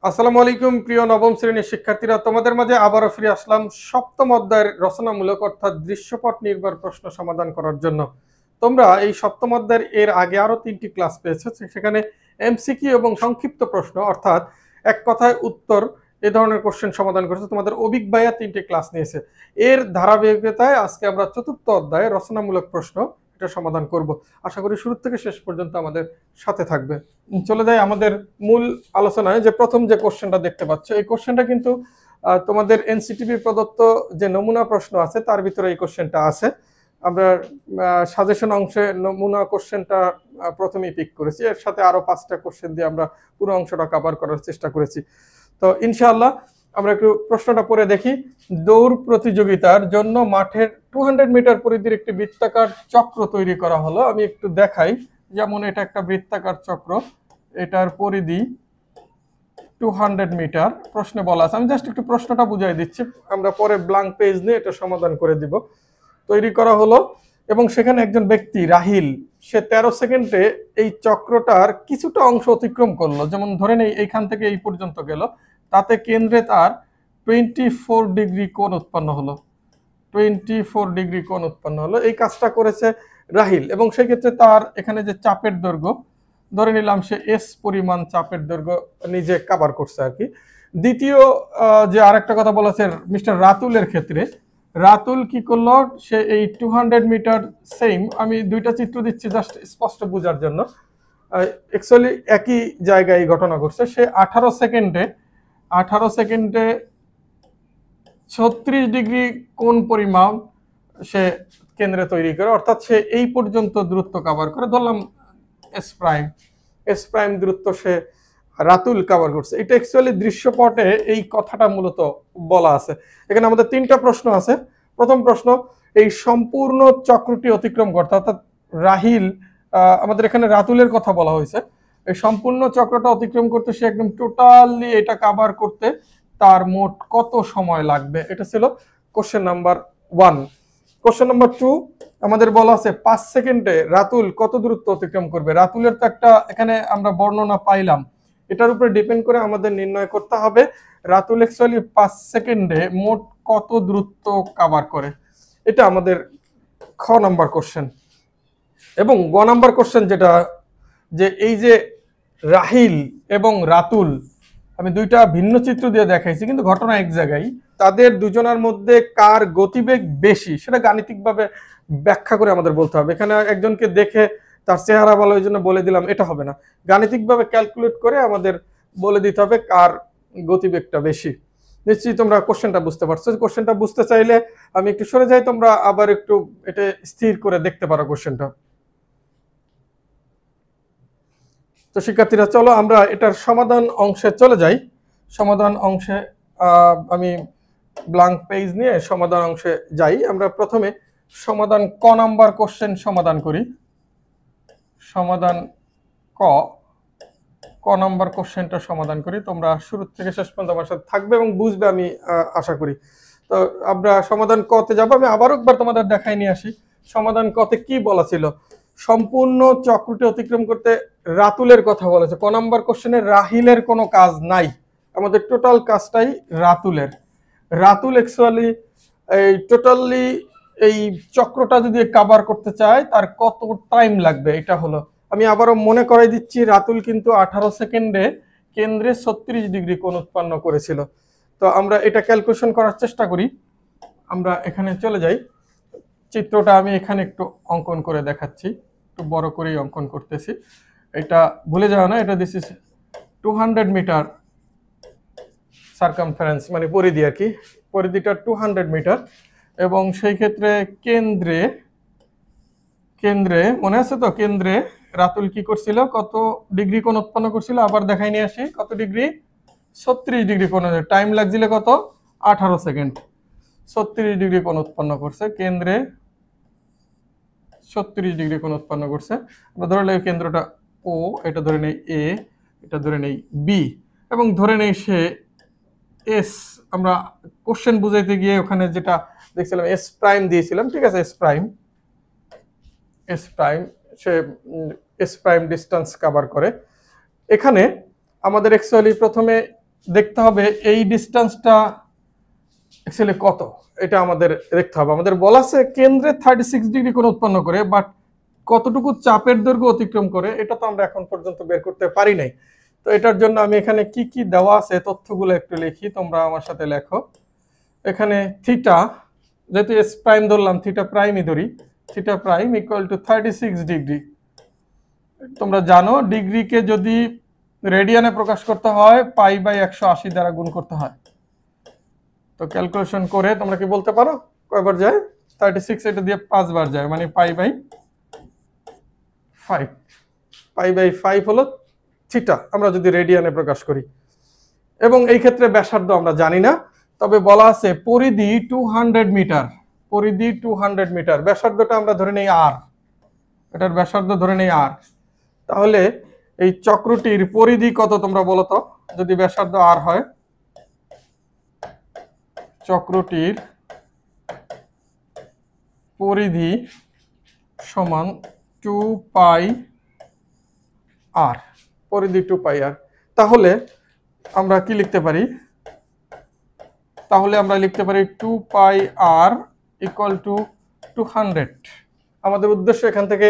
আসসালামু আলাইকুম প্রিয় নবম শ্রেণীর শিক্ষার্থীরা, তোমাদের মাঝে আবারও ফিরে আসলাম সপ্তম অধ্যায়ের রচনামূলক অর্থাৎ দৃশ্যপট নির্ভর প্রশ্ন সমাধান করার জন্য। তোমরা এই সপ্তম অধ্যায়ের এর আগে আরো 3টি ক্লাস পেয়েছো, সেখানে এমসিকিউ এবং সংক্ষিপ্ত প্রশ্ন অর্থাৎ এক কথায় উত্তর এ ধরনের কোশ্চেন সমাধান করেছে। তোমাদের অভিক ভাইয়া 3টি ক্লাস নিয়েছে। এর ধারাবাহিকতায় আজকে আমরা চতুর্থ অধ্যায়ে রচনামূলক প্রশ্ন এটা সমাধান করব। আশা করি শুরু থেকে শেষ পর্যন্ত আমাদের সাথে থাকবে। চলে যাই আমাদের মূল আলোচনায়। যে প্রথম যে কোশ্চেনটা দেখতে পাচ্ছ, এই কোশ্চেনটা কিন্তু তোমাদের এনসিটিভি প্রদত্ত যে নমুনা প্রশ্ন আছে তার ভিতরে এই কোশ্চেনটা আছে। আমরা সাজেশন অংশে নমুনা কোশ্চেনটা প্রথমেই পিক করেছি, এর সাথে আরো 5টা কোশ্চেন দিয়ে আমরা পুরো অংশটা কভার করার চেষ্টা করেছি। তো ইনশাআল্লাহ আমরা একটু প্রশ্নটা পড়ে দেখি। দৌড় প্রতিযোগিতার জন্য মাঠের 200 মিটার পরিধির একটি বৃত্তাকার চক্র তৈরি করা হলো। আমি একটু দেখাই। যেমন এটা একটা বৃত্তাকার চক্র, এটার পরিধি 200 মিটার প্রশ্নে বলা আছে। আমি জাস্ট একটু প্রশ্নটা বুঝাই দিচ্ছি, আমরা পরে ব্ল্যাঙ্ক পেজ নিয়ে এটা সমাধান করে দিব। তৈরি করা হলো এবং সেখানে একজন ব্যক্তি রাহিল, সে 13 সেকেন্ডে এই চক্রটার কিছুটা অংশ অতিক্রম করলো। যেমন ধরে নেই এইখান থেকে এই পর্যন্ত গেল, তাতে কেন্দ্রে তার 24 ডিগ্রি কোণ উৎপন্ন হলো। 24 ডিগ্রি কোণ উৎপন্ন হলো। এই কাজটা করেছে রাহিল এবং সেক্ষেত্রে তার এখানে যে চাপের দৈর্ঘ্য, ধরে নিলাম সে এস পরিমাণ চাপের দৈর্ঘ্য নিজে কভার করছে আর কি। দ্বিতীয় যে আরেকটা কথা বলেছে মিস্টার রাতুলের ক্ষেত্রে, রাতুল কি করলো, সে এই 200 মিটার সেম, আমি দুইটা চিত্র দিচ্ছি জাস্ট স্পষ্ট বোঝার জন্য। অ্যাকচুয়ালি একই জায়গায় ঘটনা ঘটছে। সে 18 সেকেন্ডে 36 ডিগ্রি কোণ পরিমাণ সে কেন্দ্রে তৈরি করে, অর্থাৎ সে এই পর্যন্ত দূরত্ব কভার করে। ধরলাম এস প্রাইম দূরত্ব সে রাতুল কভার করছে। এটা অ্যাকচুয়ালি দৃশ্যপটে এই কথাটা মূলত বলা আছে। এখানে আমাদের 3টা প্রশ্ন আছে। প্রথম প্রশ্ন, এই সম্পূর্ণ চক্রটি অতিক্রম করতে, অর্থাৎ রাহিল, আমাদের এখানে রাতুলের কথা বলা হয়েছে, এই সম্পূর্ণ চক্রটা অতিক্রম করতে সে একদম টোটালি এটা কভার করতে তার মোট কত সময় লাগবে? এটা ছিল কোশ্চেন নাম্বার 1। কোশ্চেন নাম্বার 2, আমাদের বলা আছে 5 সেকেন্ডে রাতুল কত দূরত্ব অতিক্রম করবে। রাতুলের তো একটা এখানে আমরা বর্ণনা পাইলাম, এটার উপরে ডিপেন্ড করে আমাদের নির্ণয় করতে হবে রাতুল অ্যাকচুয়ালি 5 সেকেন্ডে মোট কত দূরত্ব কভার করে। এটা আমাদের খ নাম্বার কোশ্চেন। এবং গ নাম্বার কোশ্চেন যেটা, যে এই যে রাহিল এবং রাতুল, আমি দুইটা ভিন্ন চিত্র দিয়ে দেখাইছি কিন্তু ঘটনা এক জায়গায়, তাদের দুজনের মধ্যে কার গতিবেগ বেশি সেটা গাণিতিকভাবে ব্যাখ্যা করে আমাদের বলতে হবে। এখানে একজনকে দেখে তার চেহারা ভালো এই জন্য বলে দিলাম এটা হবে না, গাণিতিকভাবে ক্যালকুলেট করে আমাদের বলে দিতে হবে কার গতিবেগটা বেশি। নিশ্চয়ই তোমরা কোশ্চেনটা বুঝতে পারছো। কোশ্চেনটা বুঝতে চাইলে আমি একটু সরে যাই, তোমরা আবার একটু এটা স্থির করে দেখতে পারো কোশ্চেনটা। তো শিক্ষার্থীরা চলো আমরা এটার সমাধান অংশে চলে যাই। সমাধান অংশে আমি ব্ল্যাঙ্ক পেজ নিয়ে সমাধান অংশে যাই। আমরা প্রথমে সমাধান ক নাম্বার কোশ্চেন সমাধান করি। সমাধান ক নাম্বার কোশ্চেনটা সমাধান করি। তোমরা শুরু থেকে শেষ পর্যন্ত আমার সাথে থাকবে এবং বুঝবে আমি আশা করি। তো আমরা সমাধান কতে যাব। আমি আবারও একবার তোমাদের দেখাই নিয়ে আসি সমাধান কতে কি বলা ছিল। সম্পূর্ণ চক্রটি অতিক্রম করতে রাতুলের কথা বলেছে। ক নাম্বার কোশ্চেনে রাহিলের কোনো কাজ নাই, আমাদের টোটাল কাজটাই রাতুলের। রাতুল অ্যাকচুয়ালি এই টোটালি এই চক্রটা যদি কভার করতে চায় তার কত টাইম লাগবে, এটা হলো। আমি আবারও মনে করাই দিচ্ছি, রাতুল কিন্তু 18 সেকেন্ডে কেন্দ্রে 36 ডিগ্রি কোণ উৎপন্ন করেছিল। তো আমরা এটা ক্যালকুলেশন করার চেষ্টা করি। আমরা এখানে চলে যাই। চিত্রটা আমি এখানে একটু অঙ্কন করে দেখাচ্ছি, একটু বড় করেই অঙ্কন করতেছি। এটা ভুলে যাও না, এটা দিস ইজ 200 মিটার সার্কামফারেন্স, মানে পরিধি আর কি। পরিধিটা 200 মিটার এবং সেই ক্ষেত্রে কেন্দ্রে মনে আছে তো, কেন্দ্রে রাতুল কি করছিল, কত ডিগ্রি কোণ উৎপন্ন করছিল, আবার দেখাই নিয়ে আসি কত ডিগ্রি, 36 ডিগ্রি কোণ। টাইম লাগছিল কত, 18 সেকেন্ড। 36 ডিগ্রি কোণ উৎপন্ন করছে কেন্দ্রে, 36 ডিগ্রি কোণ উৎপন্ন করছে। আমরা ধরে নেই কেন্দ্রটা ও, এটা ধরে নেই এ, এটা ধরে নেই বি এবং ধরে নেই সে এস। আমরা কোশ্চেন বুঝাইতে গিয়ে ওখানে যেটা দেখছিলাম এস প্রাইম দিয়েছিলাম, ঠিক আছে, এস প্রাইম সে এস প্রাইম ডিস্টেন্স কভার করে। এখানে আমাদের অ্যাকচুয়ালি প্রথমে দেখতে হবে এই ডিস্টেন্সটা অ্যাকচুয়ালি কত, এটা আমাদের দেখতে হবে। আমাদের বলা আছে কেন্দ্রে 36 ডিগ্রি কোণ উৎপন্ন করে, বাট কতটুকু চাপের দৈর্ঘ্য অতিক্রম করে এটা তো আমরা এখন পর্যন্ত বের করতে পারি নাই। তো এটার জন্য আমি এখানে কি কি দেওয়া আছে তথ্যগুলো একটু লিখি, তোমরা আমার সাথে লেখো। এখানে থিটা, যেহেতু এস প্রাইম ধরলাম, থিটা প্রাইমই ধরি, theta prime equal two 36 degree. তোমরা জানো ডিগ্রিকে যদি রেডিয়ানে প্রকাশ করতে হয় π/180 দ্বারা গুণ করতে হয়। তো ক্যালকুলেশন করে তোমরা কি বলতে পারো কয়বার যায়? 36 এটা দিয়ে 5 বার যায়, মানে π/5। π/5 হলো থিটা আমরা যদি রেডিয়ানে প্রকাশ করি। এবং এই ক্ষেত্রে ব্যাসার্ধ আমরা জানি না, তবে বলা আছে পরিধি 200 মিটার, পরিধি 200 মিটার, ব্যাসার্ধটা আমরা ধরে নেই আর, এটার ব্যাসার্ধ ধরে নেই আর। তাহলে এই চক্রটির পরিধি কত তোমরা বলো তো, যদি ব্যাসার্ধ আর হয়? চক্রটির পরিধি সমান 2πr, পরিধি 2πr। তাহলে আমরা কি লিখতে পারি? তাহলে আমরা লিখতে পারি 2πr ইকুয়াল টু 200। আমাদের উদ্দেশ্য এখান থেকে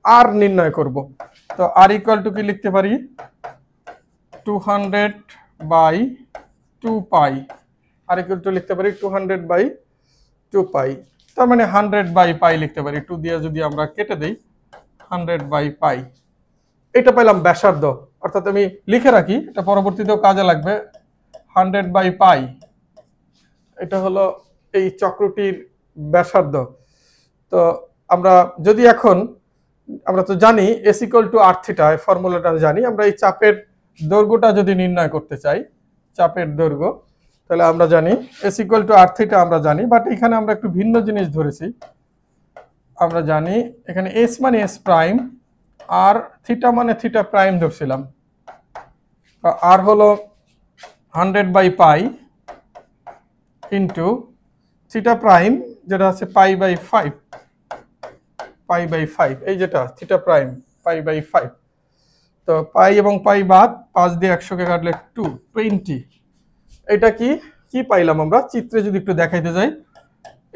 আর নির্ণয় করব। তো আর ইকুয়াল টু কি লিখতে পারি? 200/2π। আর ইকুয়াল টু লিখতে পারি 200/2π। তার মানে 100/π লিখতে পারি, 2 দিয়ে যদি আমরা কেটে দেই 100/π। এটা পাইলাম ব্যাসার্ধ, অর্থাৎ আমি লিখে রাখি, এটা পরবর্তীতেও কাজে লাগবে। 100/π এটা হলো এই চক্রটির ব্যাসার্ধ। তো আমরা যদি এখন, আমরা তো জানি S equal to R theta, ফর্মুলাটা জানি। আমরা এই চাপের দৈর্ঘ্যটা যদি নির্ণয় করতে চাই, চাপের দৈর্ঘ্য, তাহলে আমরা জানি S equal to R theta আমরা জানি, বাট এখানে আমরা একটু ভিন্ন জিনিস ধরেছি। আমরা জানি এখানে এস মানে এস প্রাইম, আর থিটা মানে থিটা প্রাইম ধরছিলাম। আর হলো 100/π ইন্টু থিটা প্রাইম যেটা আছে π/5, π/5 এই যেটা থিটা প্রাইম π/5। তো পাই এবং পাই বাদ, 5 দিয়ে 100কে কাটলে 20। এটা কি কি পাইলাম আমরা চিত্রে যদি একটু দেখাইতে যাই?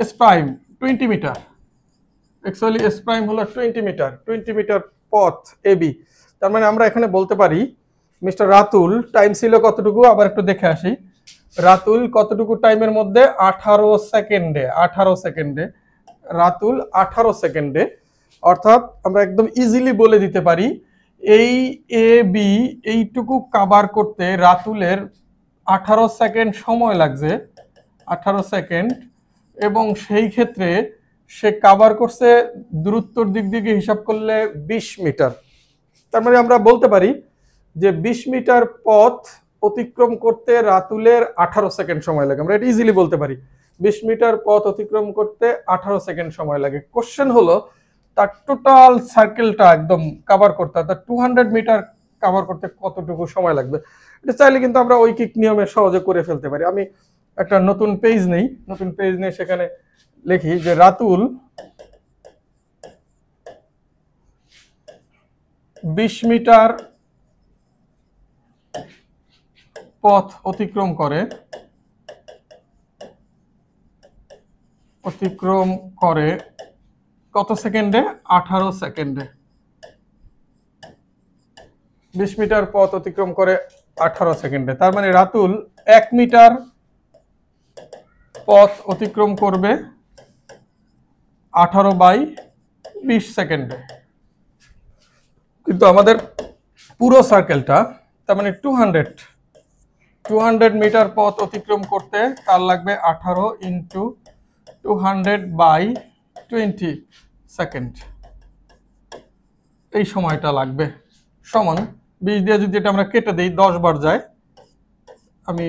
এস প্রাইম 20 মিটার, অ্যাকচুয়ালি এস প্রাইম হলো 20 মিটার, 20 মিটার পথ এবি। তার মানে আমরা এখানে বলতে পারি মিস্টার রাতুল টাইম ছিল কতটুকু, আবার একটু দেখে আসি। রাতুল কতটুকু টাইমের মধ্যে? 18 সেকেন্ডে, 18 সেকেন্ডে। রাতুল 18 সেকেন্ডে, অর্থাৎ আমরা একদম ইজিলি বলে দিতে পারি এই এ বি এইটুকু কভার করতে রাতুলের 18 সেকেন্ড সময় লাগছে, 18 সেকেন্ড। এবং সেই ক্ষেত্রে সে কভার করছে দূরত্বর দিক থেকে হিসাব করলে 20 মিটার। তার মানে আমরা বলতে পারি যে 20 মিটার পথ অতিক্রম করতে রাতুলের 18 সেকেন্ড সময় লাগে। আমরা এটা ইজিলি বলতে পারি 20 মিটার পথ অতিক্রম করতে 18 সেকেন্ড সময় লাগে। কোশ্চেন হলো তার টোটাল সার্কেলটা একদম কভার করতে, অর্থাৎ 200 মিটার কভার করতে কতটুকু সময় লাগবে। এটা চাইলে কিন্তু আমরা ঐকিক নিয়মে সহজে করে ফেলতে পারি। আমি একটা নতুন পেজ নেই, নতুন পেজ নিয়ে সেখানে লিখি যে রাতুল 20 মিটার পথ অতিক্রম করে কত সেকেন্ডে? 18 সেকেন্ডে। 20 মিটার পথ অতিক্রম করে 18 সেকেন্ডে। তার মানে রাতুল 1 মিটার পথ অতিক্রম করবে 18/20 সেকেন্ডে। কিন্তু আমাদের পুরো সার্কেলটা, তার মানে 200 মিটার পথ অতিক্রম করতে কার লাগবে? 18 ইন্টু 200/20 সেকেন্ড, এই সময়টা লাগবে। সমান 20 দিয়ে যদি এটা আমরা কেটে দিই 10 বার যায়, আমি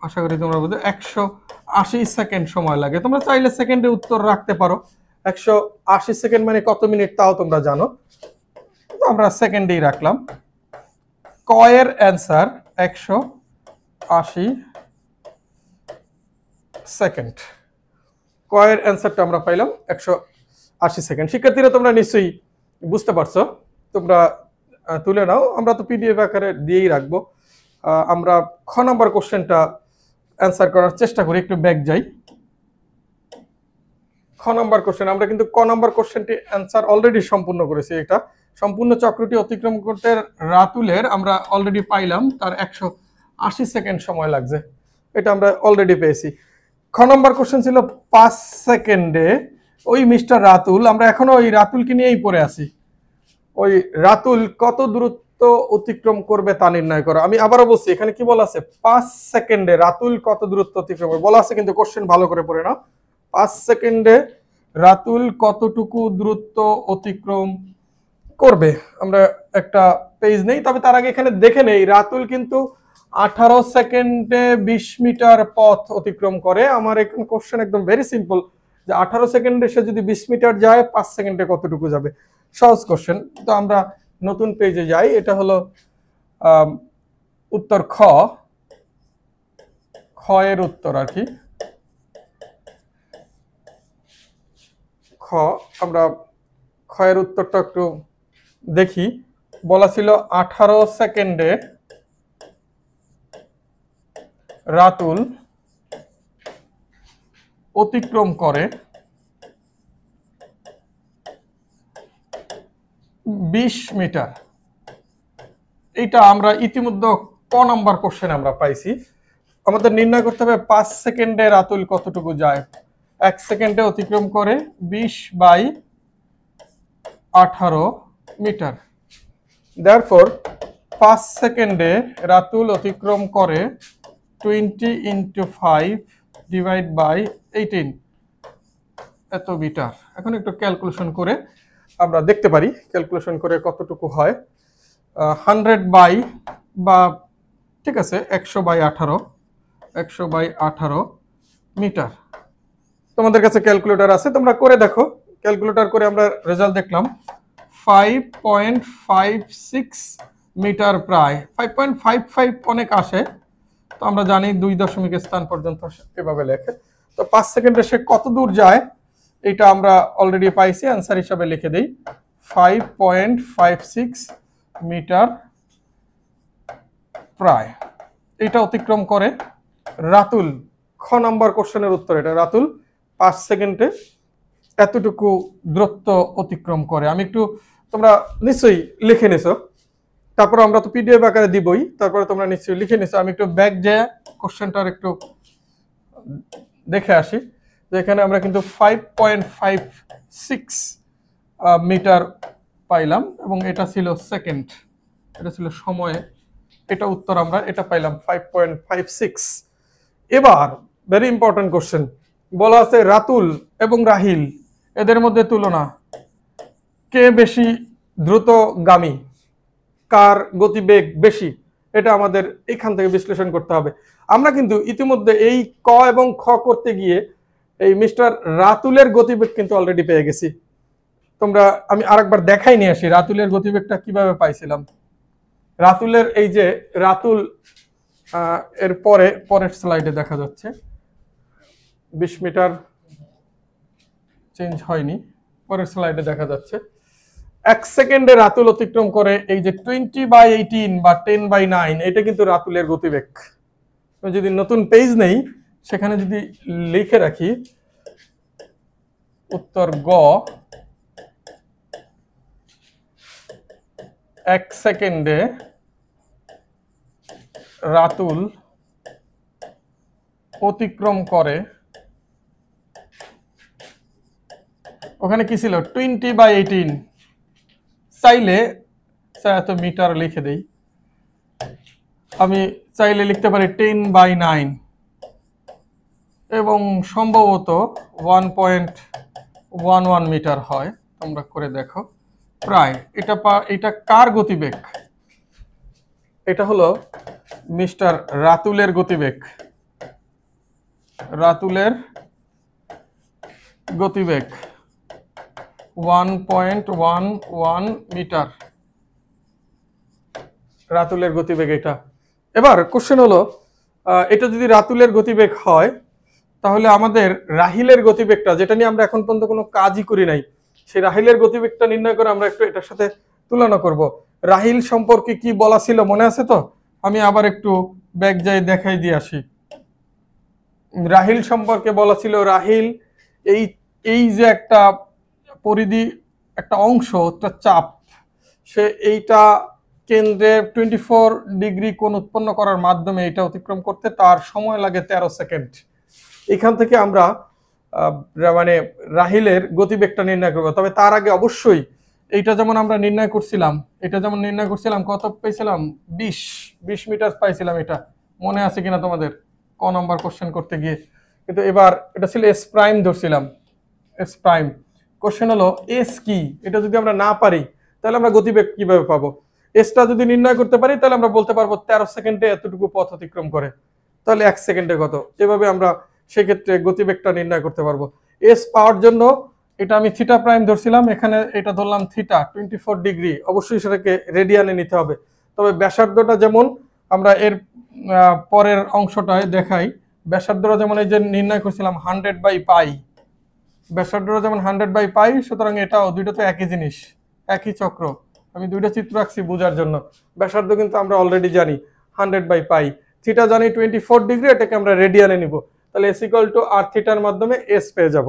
আশা করি তোমরা বুঝতে, 180 সেকেন্ড সময় লাগে। তোমরা চাইলে সেকেন্ডে উত্তর রাখতে পারো। 180 সেকেন্ড মানে কত মিনিট তাও তোমরা জানো, তো আমরা সেকেন্ডেই রাখলাম। কয়ের অ্যান্সার 180 সেকেন্ড। কয়ের অ্যান্সারটা আমরা পাইলাম 180 সেকেন্ড। শিক্ষার্থীরা তোমরা নিশ্চয়ই বুঝতে পারছো, তোমরা তুলে নাও, আমরা তো পিডিএফ আকারে দিয়েই রাখবো। আমরা খ নম্বর কোশ্চেনটা অ্যান্সার করার চেষ্টা করি। একটু ব্যাক যাই। খ নম্বর কোশ্চেন, আমরা কিন্তু ক নম্বর কোশ্চেনটি অ্যান্সার অলরেডি সম্পূর্ণ করেছি। এটা সম্পূর্ণ চক্রটি অতিক্রম করতে রাতুলের আমরা অলরেডি পাইলাম তার 180 সেকেন্ড সময় লাগছে, এটা আমরা অলরেডি পেয়েছি। খ নম্বর কোশ্চেন ছিল 5 সেকেন্ডে ওই মিস্টার রাতুল, আমরা এখনো ওই রাতুলকে নিয়েই পড়ে আছি, ওই রাতুল কত দূরত্ব অতিক্রম করবে তা নির্ণয় করো। আমি আবারও বলছি, এখানে কি বলা আছে, 5 সেকেন্ডে রাতুল কত দূরত্ব অতিক্রম করবে বলা আছে, কিন্তু কোশ্চেন ভালো করে পড়ে নাও। 5 সেকেন্ডে রাতুল কতটুকু দূরত্ব অতিক্রম করবে। আমরা একটা পেজ নেই, তবে তার আগে এখানে দেখে নেই রাতুল কিন্তু 18 সেকেন্ডে 20 মিটার পথ অতিক্রম করে। আমার এখন কোশ্চেন একদম ভেরি সিম্পল, যে 18 সেকেন্ডে সে যদি 20 মিটার যায় 5 সেকেন্ডে কতটুকু যাবে, সহজ কোশ্চেন। তো আমরা নতুন পেজে যাই, এটা হলো উত্তর খ, খ এর উত্তর আর কি। খ, আমরা খ এর উত্তরটা একটু দেখি। বলা ছিল 18 সেকেন্ডে রাতুল অতিক্রম করে 20 মিটার। এইটা আমরা ইতিমধ্যে ক নাম্বার কোশ্চেন আমরা পাইছি। আমাদের নির্ণয় করতে হবে 5 সেকেন্ডে রাতুল কতটুকু যায়। 1 সেকেন্ডে অতিক্রম করে 20/18 মিটার। দেয়ারফর 5 সেকেন্ডে রাতুল অতিক্রম করে 20 × 5 / 18 এত মিটার। এখন একটু ক্যালকুলেশন করে আমরা দেখতে পারি ক্যালকুলেশন করে কতটুকু হয়। 100 বা ঠিক আছে 100/18 মিটার। তোমাদের কাছে ক্যালকুলেটর আছে, তোমরা করে দেখো। ক্যালকুলেটর করে আমরা রেজাল্ট দেখলাম 5.56 মিটার, প্রায় 5.55 অনেক আসে, তো আমরা জানি 2 দশমিক স্থান পর্যন্ত এভাবে লেখে। তো 5 সেকেন্ডে সে কত দূর যায় এটা আমরা অলরেডি পাইছি, অ্যান্সার হিসাবে লিখে দেই 5.56 মিটার প্রায়। এটা অতিক্রম করে রাতুল। খ নম্বর কোশ্চেনের উত্তর এটা, রাতুল 5 সেকেন্ডে এতটুকু দূরত্ব অতিক্রম করে। আমি একটু, তোমরা নিশ্চয়ই লিখে নিছো, তারপর আমরা তো পিডিএফ আকারে দিবই, তারপরে তোমরা নিশ্চয়ই লিখে নিছো। আমি একটু ব্যাক যে কোশ্চেনটার একটু দেখে আসি, যে এখানে আমরা কিন্তু 5.56 মিটার পাইলাম, এবং এটা ছিল সেকেন্ড, এটা ছিল সময়ে, এটা উত্তর আমরা এটা পাইলাম 5.56। এবার ভেরি ইম্পর্টেন্ট কোশ্চেন, বলা আছে রাতুল এবং রাহিল এদের মধ্যে তুলনা, কে বেশি দ্রুতগামী, কার গতিবেগ বেশি, এটা আমাদের এখান থেকে বিশ্লেষণ করতে হবে। আমরা কিন্তু ইতিমধ্যে এই ক এবং খ করতে গিয়ে এই মিস্টার রাতুলের গতিবেগ কিন্তু অলরেডি পেয়ে গেছি। তোমরা, আমি আরেকবার দেখাই নিয়ে আসি রাতুলের গতিবেগটা কিভাবে পাইছিলাম। রাতুলের এই যে রাতুল, এর পরের স্লাইডে দেখা যাচ্ছে 20 মিটার চেঞ্জ হয়নি, পরের স্লাইডে দেখা যাচ্ছে 1 সেকেন্ডে রাতুল অতিক্রম করে এই যে 20/18 বা 10/9, এটা কিন্তু রাতুলের গতিবেগ। যদি নতুন পেজ নেই, সেখানে যদি লিখে রাখি উত্তর গ, 1 সেকেন্ডে রাতুল অতিক্রম করে, ওখানে কি ছিল 20/18, চাইলে এত মিটার লিখে দেই, আমি চাইলে লিখতে পারি 10/9, এবং সম্ভবত 1.11 মিটার হয়। তোমরা করে দেখো প্রায়। এটা কার গতিবেগ? এটা হলো মিস্টার রাতুলের গতিবেগ। রাতুলের গতিবেগ 1.11 মিটার, রাতুলের গতিবেগ এটা। এবার কোশ্চেন হলো, এটা যদি রাতুলের গতিবেগ হয়, তাহলে আমাদের রাহিলের গতিবেগটা, যেটা নিয়ে আমরা এখন পর্যন্ত কোনো কাজই করি নাই, সেই রাহিলের গতিবেগটা নির্ণয় করে আমরা একটু এটার সাথে তুলনা করব। রাহিল সম্পর্কে কি বলা ছিল মনে আছে তো? আমি আবার একটু ব্যাক যাই, দেখাই দিয়ে আসি। রাহিল সম্পর্কে বলা ছিল, রাহিল এই এই যে একটা পরিধি, একটা অংশ, একটা চাপ, সে এইটা কেন্দ্রে 24 ডিগ্রি কোণ উৎপন্ন করার মাধ্যমে এটা অতিক্রম করতে তার সময় লাগে 13 সেকেন্ড। এখান থেকে আমরা মানে রাহিলের গতিবেগটা নির্ণয় করবো। তবে তার আগে অবশ্যই এইটা যেমন আমরা নির্ণয় করছিলাম, এটা যেমন নির্ণয় করছিলাম, কত পেয়েছিলাম, 20 মিটার পাইছিলাম। এটা মনে আছে কিনা তোমাদের ক নম্বর কোশ্চেন করতে গিয়ে? কিন্তু এবার এটা ছিল এস প্রাইম ধরছিলাম, এস প্রাইম। কোশ্চেন হলো এস কি, এটা যদি আমরা না পারি তাহলে আমরা গতিবেগ কিভাবে পাবো? এসটা যদি নির্ণয় করতে পারি তাহলে আমরা বলতে পারবো 13 সেকেন্ডে এতটুকু পথ অতিক্রম করে, তাহলে 1 সেকেন্ডে কত, এভাবে আমরা সেক্ষেত্রে গতিবেগটা নির্ণয় করতে পারবো। এস পাওয়ার জন্য এটা আমি থিটা প্রাইম ধরছিলাম, এখানে এটা ধরলাম থিটা 24 ডিগ্রি, অবশ্যই সেটাকে রেডিয়ানে নিতে হবে। তবে ব্যাসার্ধটা যেমন আমরা এর পরের অংশটায় দেখাই, ব্যাসার্ধটা যেমন এই যে নির্ণয় করছিলাম 100/পাই, ব্যাসার্ধটা যেমন 100/পাই, সুতরাং এটাও দুইটা তো একই জিনিস, একই চক্র। আমি দুইটা চিত্র আঁকছি বোঝার জন্য। ব্যাসার্ধ কিন্তু আমরা অলরেডি জানি 100/পাই, থিটা জানি 24 ডিগ্রি, এটাকে আমরা রেডিয়ানে নিব, তাহলে এস ইকুয়াল টু আর থিটার মাধ্যমে এস পেয়ে যাব।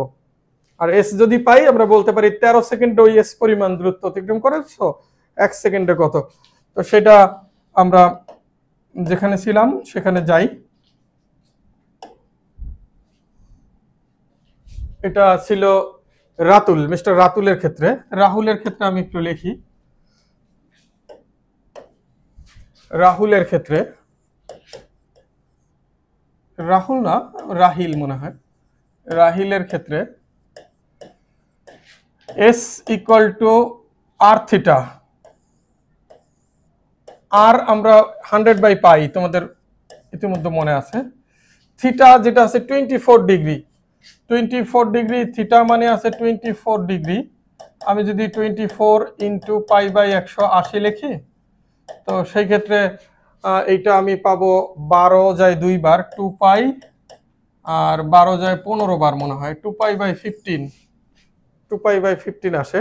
আর এস যদি পাই আমরা বলতে পারি 13 সেকেন্ডে ওই এস পরিমাণ দূরত্ব অতিক্রম করেছো, 1 সেকেন্ডে কত। তো সেটা আমরা যেখানে ছিলাম সেখানে যাই। এটা ছিল রাতুল, মিস্টার রাতুলের ক্ষেত্রে। রাহুলের ক্ষেত্রে আমি একটু লিখি। রাহুলের ক্ষেত্রে, রাহুল না, রাহিল মনে হয়, রাহিলের ক্ষেত্রে S equal to R theta. আর আমরা 100/পাই, তোমাদের ইতিমধ্যে মনে আছে। থিটা যেটা আছে 24 ডিগ্রি, 24 ডিগ্রি, থিটা মানে আছে 24 ডিগ্রি। আমি যদি 24 × π/180 লিখি, তো সেই ক্ষেত্রে এইটা আমি পাবো 12 যায় 2 বার 2π, আর 12 যায় 15 বার মনে হয় 2π/15, 2π/15 আসে।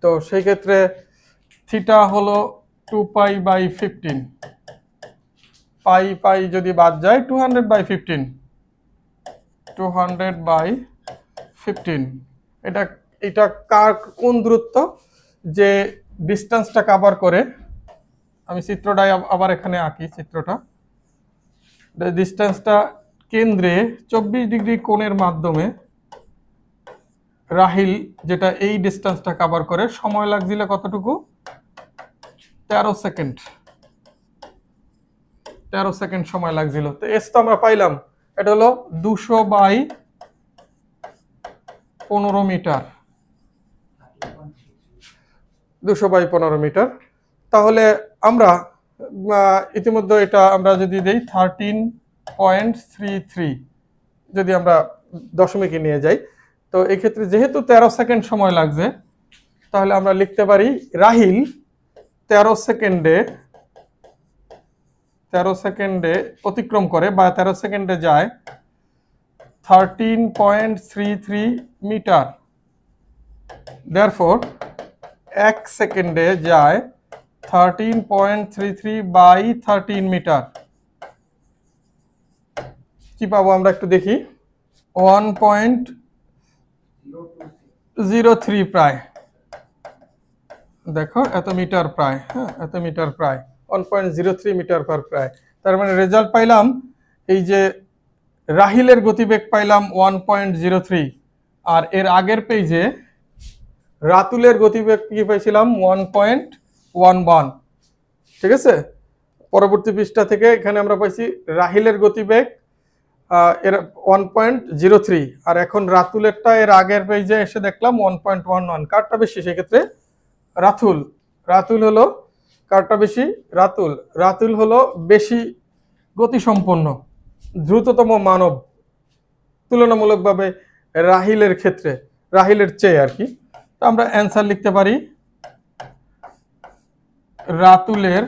তো সেই ক্ষেত্রে থিটা হলো 2π/15, পাই পাই যদি বাদ যায় 200/15, 200/15। এটা এটা কার কোন দূরত্ব যে ডিস্টেন্সটা কভার করে? আমি চিত্রটাই আবার এখানে আঁকি চিত্রটা। ডিস্টেন্সটা কেন্দ্রে 24 ডিগ্রি কোণের মাধ্যমে রাহিল যেটা এই ডিস্টেন্সটা কভার করে, সময় লাগছিল কতটুকু? 13 সেকেন্ড, 13 সেকেন্ড সময় লাগছিল। তো এস তো আমরা পাইলাম, এটা হলো 200/15 মিটার, 200/15 মিটার। তাহলে আমরা ইতিমধ্যে এটা আমরা যদি দেই 13.33, যদি আমরা দশমিকে নিয়ে যাই, তো এই ক্ষেত্রে যেহেতু 13 সেকেন্ড সময় লাগছে, তাহলে আমরা লিখতে পারি রাহিল 13 সেকেন্ডে অতিক্রম করে, বা 13 সেকেন্ডে যায় 13.33 মিটার। দেয়ারফর 1 সেকেন্ডে যায় 13.33/13 মিটার। কি পাবো আমরা একটু দেখি, 1.03 প্রায়, দেখো এত মিটার প্রায়, হ্যাঁ এত মিটার প্রায়, 1.03 মিটার পার প্রায়। তার মানে রেজাল্ট পাইলাম এই যে রাহিলের গতিবেগ পাইলাম 1.03, আর এর আগের পেজে রাতুলের গতিবেগ কি পাইছিলাম 1.11। ঠিক আছে, পরবর্তী পৃষ্ঠা থেকে এখানে আমরা পাইছি রাহিলের গতিবেগ এর 1.03, আর এখন রাতুলেরটা এর আগের পেজে এসে দেখলাম 1.11। কারটা বেশি সেক্ষেত্রে? রাতুল। রাতুল হলো কারটা বেশি? রাতুল। রাতুল হলো বেশি গতিসম্পন্ন, দ্রুততম মানব তুলনামূলকভাবে রাহিলের ক্ষেত্রে, রাহিলের চেয়ে আর কি। তো আমরা অ্যান্সার লিখতে পারি রাতুলের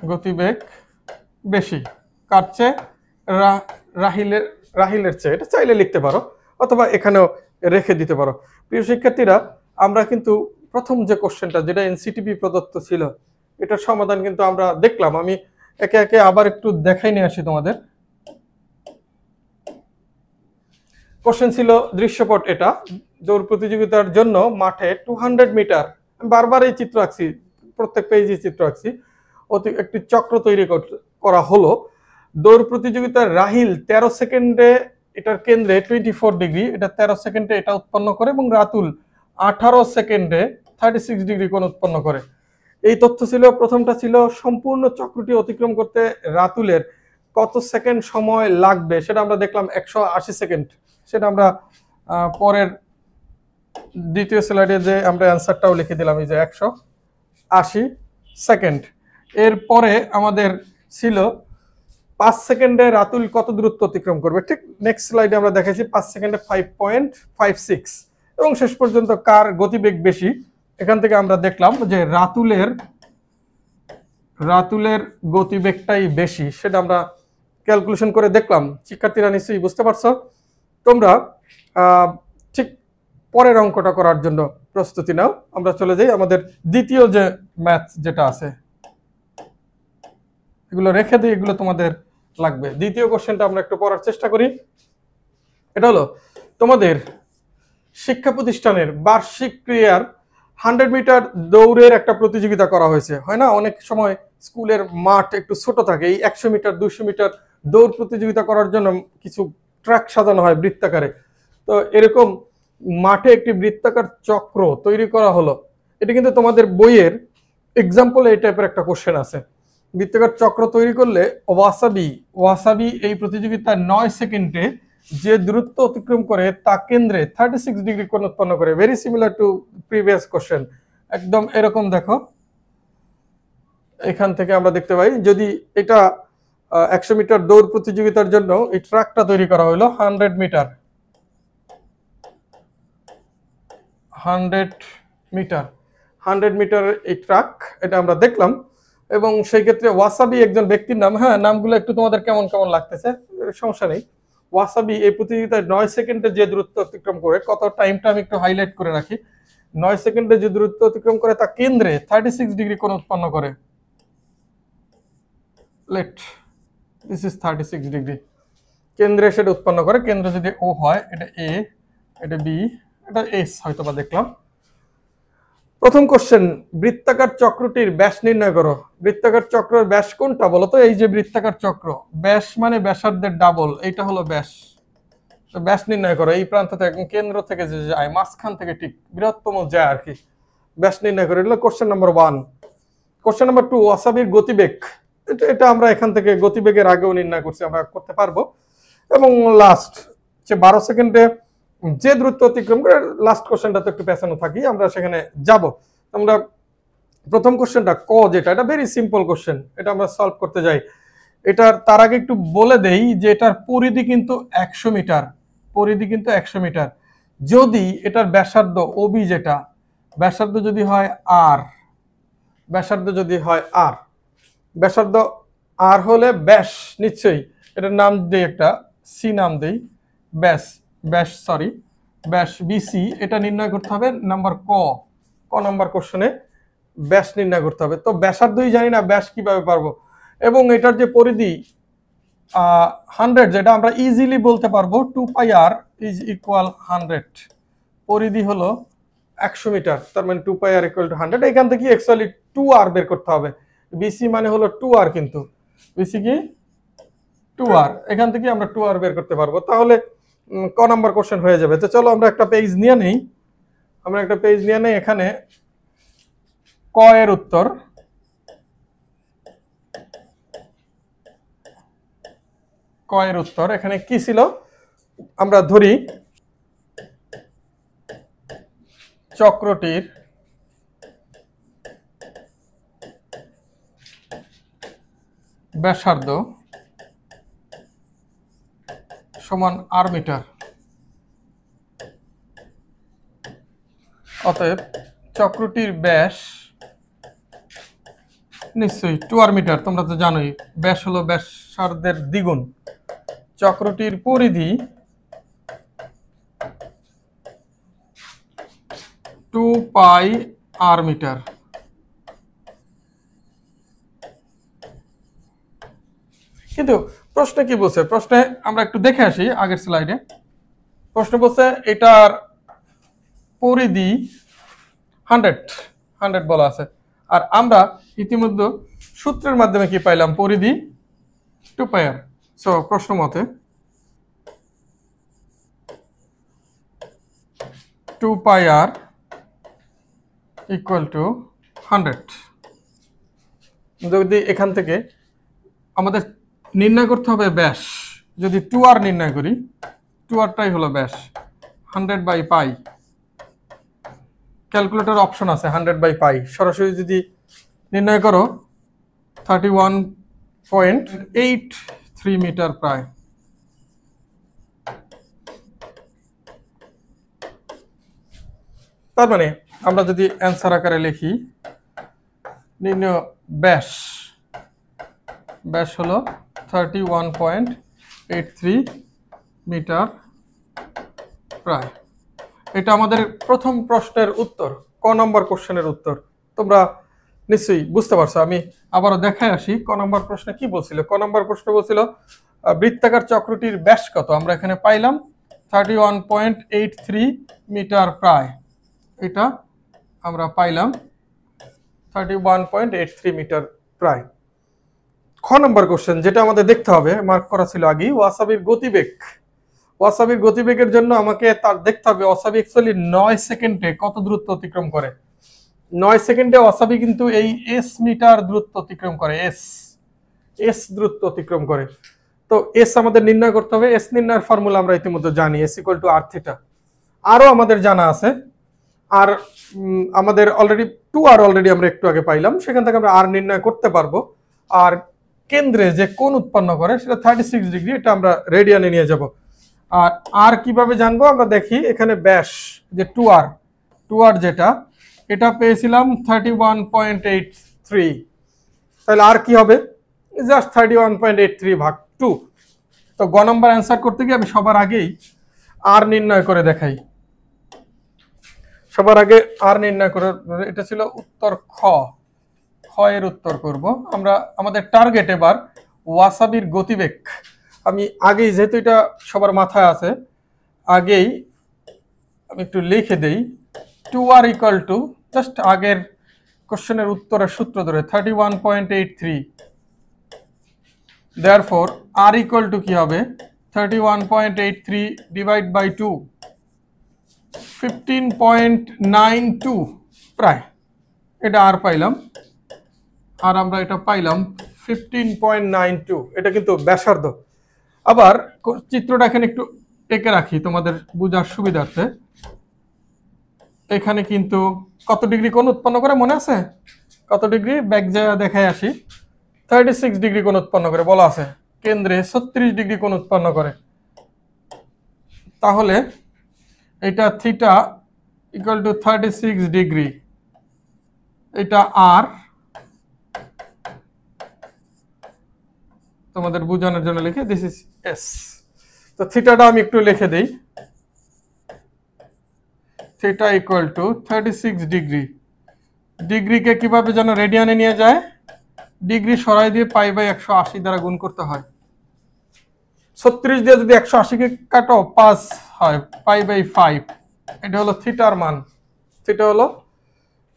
গতিবেগ বেশি, কার চেয়ে? রাহিলের রাহিলের চেয়ে, এটা চাইলে লিখতে পারো অথবা এখানেও রেখে দিতে পারো। প্রিয় শিক্ষার্থীরা, আমরা কিন্তু প্রথম যে কোশ্চেনটা যেটা এনসিটিভি প্রদত্ত ছিল এটার সমাধান কিন্তু আমরা দেখলাম। আমি একে একে আবার একটু দেখাই নিয়ে আসি তোমাদের। কোশ্চেন ছিল দৃশ্যপট, এটা দৌড় প্রতিযোগিতার জন্য মাঠে 200 মিটার, বারবার এই চিত্র আঁকছি, প্রত্যেক পেজে চিত্র আঁকছি, একটি চক্র তৈরি করা হলো। দৌড় প্রতিযোগিতার রাহিল 13 সেকেন্ডে এটার কেন্দ্রে 24 ডিগ্রি, এটা 13 সেকেন্ডে এটা উৎপন্ন করে, এবং রাতুল 18 সেকেন্ডে 36 ডিগ্রি কোণ উৎপন্ন করে। এই তথ্য ছিল। প্রথমটা ছিল সম্পূর্ণ চক্রটি অতিক্রম করতে রাতুলের কত সেকেন্ড সময় লাগবে, সেটা আমরা দেখলাম 180 সেকেন্ড। সেটা আমরা পরের দ্বিতীয় স্লাইডে যে আমরা অ্যান্সারটাও লিখে দিলাম, এই যে 180 সেকেন্ড। এরপরে আমাদের ছিল 5 সেকেন্ডে রাতুল কত দূরত্ব অতিক্রম করবে। ঠিক নেক্সট স্লাইডে আমরা দেখেছি 5 সেকেন্ডে 5.56, এবং শেষ পর্যন্ত কার গতিবেগ বেশি, এখান থেকে আমরা দেখলাম যে রাতুলের গতিবেগটাই বেশি, সেটা আমরা ক্যালকুলেশন করে দেখলাম। শিক্ষার্থীরা নিশ্চয়ই বুঝতে পারছো। তোমরা ঠিক পরের অঙ্কটা করার জন্য প্রস্তুতি নাও। আমরা চলে যাই আমাদের দ্বিতীয় যে ম্যাথ যেটা আছে, এগুলো রেখে দিই, এগুলো তোমাদের লাগবে। দ্বিতীয় কোশ্চেনটা আমরা একটু পড়ার চেষ্টা করি। এটা হলো তোমাদের শিক্ষা প্রতিষ্ঠানের বার্ষিক ক্রীড়ার 100 মিটার দৌড়ের একটা প্রতিযোগিতা করা হয়েছে। হয় না, অনেক সময় স্কুলের মাঠ একটু ছোট থাকে, এই 100 মিটার 200 মিটার দৌড় প্রতিযোগিতা করার জন্য কিছু ট্র্যাক সাজানো হয় বৃত্তাকারে। তো এরকম মাঠে একটি বৃত্তাকার চক্র তৈরি করা হলো। এটা কিন্তু তোমাদের বইয়ের এক্সাম্পল এই টাইপের একটা কোশ্চেন আছে। বৃত্তাকার চক্র তৈরি করলে ওয়াসাবি এই প্রতিযোগিতায় 9 সেকেন্ডে যে দূরত্ব অতিক্রম করে তা কেন্দ্রে 36 ডিগ্রি কোণ উৎপন্ন করে। Very similar to previous question, একদম এরকম। দেখো এখান থেকে আমরা দেখতে পাই, যদি এটা 100 মিটার দৌড় প্রতিযোগিতার জন্য এই ট্র্যাকটা তৈরি করা হলো 100 মিটার এই ট্র্যাক, এটা আমরা দেখলাম। এবং সেই ক্ষেত্রে ওয়াসাবি একজন ব্যক্তির নাম। হ্যাঁ, নামগুলো একটু তোমাদের কেমন কেমন লাগতেছে, সমস্যা নেই। ওয়াসাবি এই প্রতিযোগিতায় 9 সেকেন্ডে যে দূরত্ব অতিক্রম করে, কত টাইমটা আমি একটু হাইলাইট করে রাখি, 9 সেকেন্ডে যে দূরত্ব অতিক্রম করে তা কেন্দ্রে 36 ডিগ্রি কোণ উৎপন্ন করে। দিস ইজ 36 ডিগ্রি, কেন্দ্রে সেটা উৎপন্ন করে। কেন্দ্র যদি ও হয়, এটা এ, এটা বি, এটা এস হয়তো বা দেখলাম। প্রথম কোশ্চেন, বৃত্তাকার চক্রটির ব্যাস নির্ণয় করো। বৃত্তাকার চক্রের ব্যাস কোনটা বলো তো? এই যে বৃত্তাকার চক্র, ব্যাস মানে ব্যাসার্ধের ডাবল, এইটা হলো ব্যাস। ব্যাস নির্ণয় করো, এই প্রান্ত থেকে, কেন্দ্র থেকে যে যায়, মাঝখান থেকে ঠিক বৃহত্তম যায় আর কি, ব্যাস নির্ণয় করো। এটা কোশ্চেন নাম্বার 1। কোশ্চেন নাম্বার 2, ওয়াসাবির গতিবেগ। এটা আমরা এখান থেকে গতিবেগের আগেও নির্ণয় করছি, আমরা করতে পারবো। এবং লাস্ট যে 12 সেকেন্ডে যে দূরত্ব অতিক্রম করে, লাস্ট কোশ্চেনটা তো একটু পেছানো থাকি, আমরা সেখানে যাব। আমরা প্রথম কোশ্চেনটা ক যেটা, এটা ভেরি সিম্পল কোশ্চেন, এটা আমরা সলভ করতে যাই। এটার তার আগে একটু বলে দেই যে এটার পরিধি কিন্তু 100 মিটার, পরিধি কিন্তু 100 মিটার। যদি এটার ব্যাসার্ধ ওবি, যেটা ব্যাসার্ধ যদি হয় আর, ব্যাসার্ধ যদি হয় আর, ব্যাসার্ধ আর হলে ব্যাস নিশ্চয়ই, এটার নাম দেই একটা সি নাম দেই, ব্যাস ব্যাস বিসি। এটা নির্ণয় করতে হবে নাম্বার ক নাম্বার কোশ্চেনে ব্যাস নির্ণয় করতে হবে। তো ব্যাসার্ধই জানি না, ব্যাস কিভাবে পারবো? এবং এটার যে পরিধি 100, যেটা আমরা ইজিলি বলতে পারবো 2 পাই আর ইজ ইকুয়াল 100। পরিধি হলো 100 মিটার, তার মানে 2 পাই আর ইকুয়াল টু 100। এখান থেকে অ্যাকচুয়ালি 2 আর বের করতে হবে। বিসি মানে হলো 2 আর, কিন্তু বিসি কি 2 আর, এখান থেকে আমরা 2 আর বের করতে পারবো। তাহলে ক নাম্বার কোশ্চেন হয়ে যাবে। তো চলো আমরা একটা পেজ নিয়ে নেই, এখানে ক এর উত্তর। এখানে কি ছিল? আমরা ধরি চক্রটির ব্যাসার্ধ সমান আর মিটার, অতএব চক্রটির ব্যাস নিশ্চয়ই 2 আর মিটার। তোমরা তো জানোই ব্যাস হলো ব্যাসার্ধের দ্বিগুণ, চক্রটির পরিধি 2πr মিটার। কিন্তু প্রশ্নে কি বলছে, প্রশ্নে আমরা একটু দেখে আসি আগের স্লাইডে। প্রশ্ন বলছে এটার পরিধি 100 বলা আছে, আর আমরা ইতিমধ্যে সূত্রের মাধ্যমে কি পাইলাম, পরিধি 2πr। সো প্রশ্ন মতে 2πr ইকুয়াল টু 100। যদি এখান থেকে আমাদের নির্ণয় করতে হবে ব্যাস, যদি 2r নির্ণয় করি, 2rটাই হলো ব্যাস, 100/π। ক্যালকুলেটর অপশন আছে 100/π, সরাসরি যদি নির্ণয় করো 31.83 মিটার প্রায়। তার মানে আমরা যদি অ্যান্সার আকারে লিখি, নির্ণয় ব্যাস, ব্যাস হলো 31.83 মিটার প্রায়। এটা আমাদের প্রথম প্রশ্নের উত্তর, ক নম্বর কোশ্চেনের উত্তর। তোমরা নিশ্চয়ই বুঝতে পারছো। আমি আবারও দেখায় আসি ক নম্বর প্রশ্নে কি বলছিল। ক নম্বর প্রশ্ন বলছিল বৃত্তাকার চক্রটির ব্যাস কত। আমরা এখানে পাইলাম 31.83 মিটার প্রায়, এটা আমরা পাইলাম 31.83 মিটার প্রায়। খ নম্বর কোশ্চেন যেটা আমাদের দেখতে হবে, মার্ক করা ছিল আগে, ওয়াসাবির গতিবেগ। ওয়াসাবির গতিবেগের জন্য আমাকে তার দেখতে হবে ওয়াসাবি অ্যাকচুয়ালি 9 সেকেন্ডে কত দূরত্ব অতিক্রম করে। 9 সেকেন্ডে ওয়াসাবি কিন্তু এই এস মিটার দূরত্ব অতিক্রম করে, এস দূরত্ব অতিক্রম করে। তো এস আমাদের নির্ণয় করতে হবে। এস নির্ণয়ের ফর্মুলা আমরা ইতিমধ্যে জানি, S equal to R theta. আরও আমাদের জানা আছে, আর আমাদের অলরেডি 2r অলরেডি আমরা একটু আগে পাইলাম, সেখান থেকে আমরা আর নির্ণয় করতে পারবো। আর কেন্দ্রে যে কোণ উৎপন্ন করে সেটা 36 ডিগ্রি, এটা আমরা রেডিয়ানে নিয়ে যাব। আর আর কিভাবে জানবো আমরা দেখি, এখানে ব্যাস যে 2r যেটা, এটা পেয়েছিলাম 31.83, তাহলে আর কি হবে, জাস্ট 31.83 ভাগ 2। তো গ নম্বর অ্যান্সার করতে গিয়ে আমি সবার আগেই আর নির্ণয় করে দেখাই। সবার আগে আর নির্ণয় করে, এটা ছিল উত্তর খ, খ এর উত্তর করব আমরা। আমাদের টার্গেট এবার ওয়াসাবির গতিবেগ। আমি আগেই, যেহেতু এটা সবার মাথায় আছে, আগেই আমি একটু লিখে দেই, 2r ইকুয়াল টু, জাস্ট আগের কোশ্চেনের উত্তরের সূত্র ধরে 31.83, দেয়ারফর r ইকুয়াল টু কি হবে, 31.83 ডিভাইড বাই 2, 15.92 প্রায়, এটা আর পাইলাম। আর আমরা এটা পাইলাম 15.92, এটা কিন্তু ব্যাসার্ধ। আবার চিত্রটা এখানে একটু এঁকে রাখি তোমাদের বোঝার সুবিধার্থে। এখানে কিন্তু কত ডিগ্রি কোণ উৎপন্ন করে মনে আছে, কত ডিগ্রি, ব্যাক যায় দেখায় আসি, 36 ডিগ্রি কোণ উৎপন্ন করে বলা আছে। কেন্দ্রে 36 ডিগ্রি কোণ উৎপন্ন করে। তাহলে এটা থিটা ইকুয়াল টু 36 ডিগ্রি, এটা আর, তোমাদের বোঝানোর জন্য লিখে দিস ইজ এস। তো থিটাটা আমি একটু লিখে দেই, থিটা ইকুয়াল টু 36 ডিগ্রি। ডিগ্রিকে কিভাবে যেন রেডিয়ানে নিয়ে যায়, ডিগ্রি সরাই দিয়ে π/180 দ্বারা গুণ করতে হয়। 36 দিয়ে যদি 180কে কাটো 5 হয়, π/5, এটা হলো থিটার মান। থিটা হলো,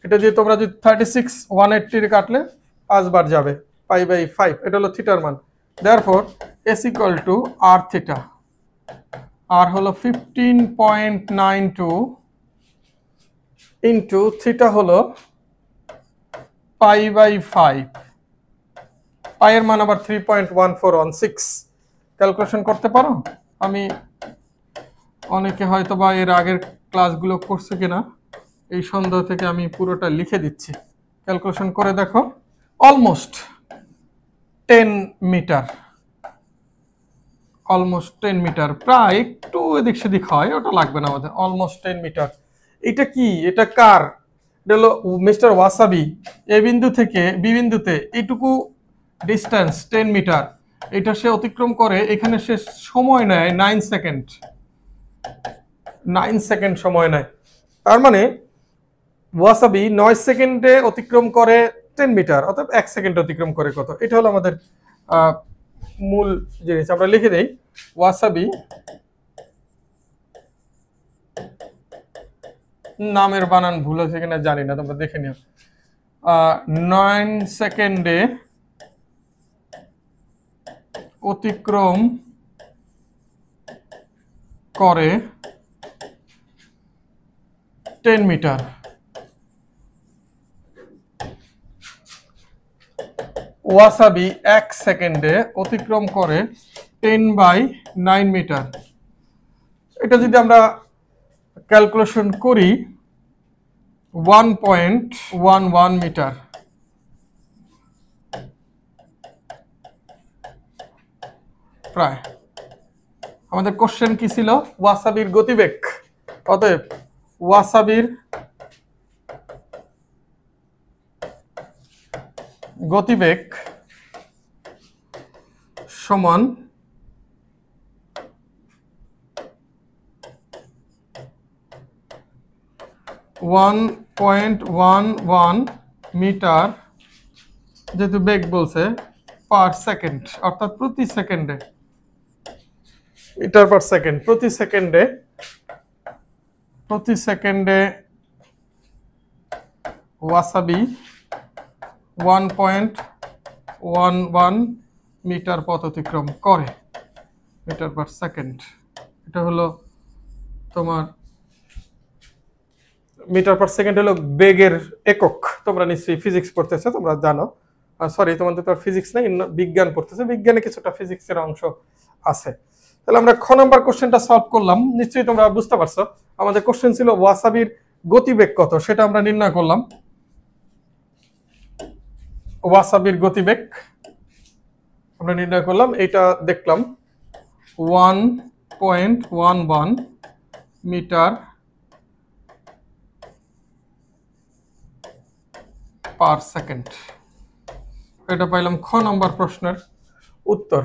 এটা দিয়ে তোমরা যদি 36 180 কাটলে 5 বার যাবে, π/5, এটা হলো থিটার মান। Therefore s equal to r theta, R হলো 15.92 ইন্টু থিটা হলো π/5, পাইয়ের মান আবার 3.1416। ক্যালকুলেশন করতে পারো? আমি অনেকে হয়তো বা এর আগের ক্লাসগুলো করছে কিনা এই সন্দেহ থেকে আমি পুরোটা লিখে দিচ্ছি, ক্যালকুলেশন করে দেখো। অলমোস্ট 10 মিটার, অলমোস্ট 10 মিটার, প্রায় একটু এদিক সেদিক হয়, ওটা লাগবে না আমাদের, অলমোস্ট 10 মিটার। এটা কি, এটা কার, এটা হলো মিস্টার ওয়াসাবি। এ বিন্দু থেকে বি বিন্দুতে এইটুকু ডিস্টেন্স 10 মিটার, এটা সে অতিক্রম করে, এখানে সে সময় নেয় 9 সেকেন্ড, 9 সেকেন্ড সময় নেয়। তার মানে ওয়াসাবি 9 সেকেন্ডে অতিক্রম করে 10 মিটার, অর্থাৎ 1 সেকেন্ড অতিক্রম করে কত। এটা হলো আমাদের মূল জিনিস। আমরা লিখে দেই ওয়াসাবি নামের বানান ভুল হয়েছে কিনা জানি না, তোমরা দেখে নিও। 9 সেকেন্ডে অতিক্রম করে 10 মিটার। ওয়াসাবি 1 সেকেন্ডে অতিক্রম করে 10/9 মিটার। এটা যদি আমরা ক্যালকুলেশন করি 1.11 মিটার। প্রায় আমাদের কোশ্চেন কি ছিল? ওয়াসাবির গতিবেগ। অতএব ওয়াসাবির গতিবেগ সমান 1.11 মিটার, যেহেতু বেগ বলছে, পার সেকেন্ড, অর্থাৎ প্রতি সেকেন্ডে, মিটার পার সেকেন্ড, প্রতি সেকেন্ডে ওয়াসাবি 1.11 মিটার পথ অতিক্রম করে, মিটার পার সেকেন্ড। এটা হলো তোমার মিটার পার সেকেন্ড হলো বেগের একক। তোমরা নিশ্চয়ই ফিজিক্স পড়তেছো, তোমরা জানো। সরি, তোমাদের তো ফিজিক্স নেই, বিজ্ঞান পড়তেছে, বিজ্ঞানে কিছুটা ফিজিক্সের অংশ আছে। তাহলে আমরা খ নাম্বার কোশ্চেনটা সলভ করলাম। নিশ্চয়ই তোমরা বুঝতে পারছো আমাদের কোশ্চেন ছিল ওয়াসাবির গতিবেগ কত, সেটা আমরা নির্ণয় করলাম। ওয়াসাবির গতিবেগ আমরা নির্ণয় করলাম, এটা দেখলাম 1.11 মিটার পার সেকেন্ড। এটা পাইলাম খ নম্বর প্রশ্নের উত্তর।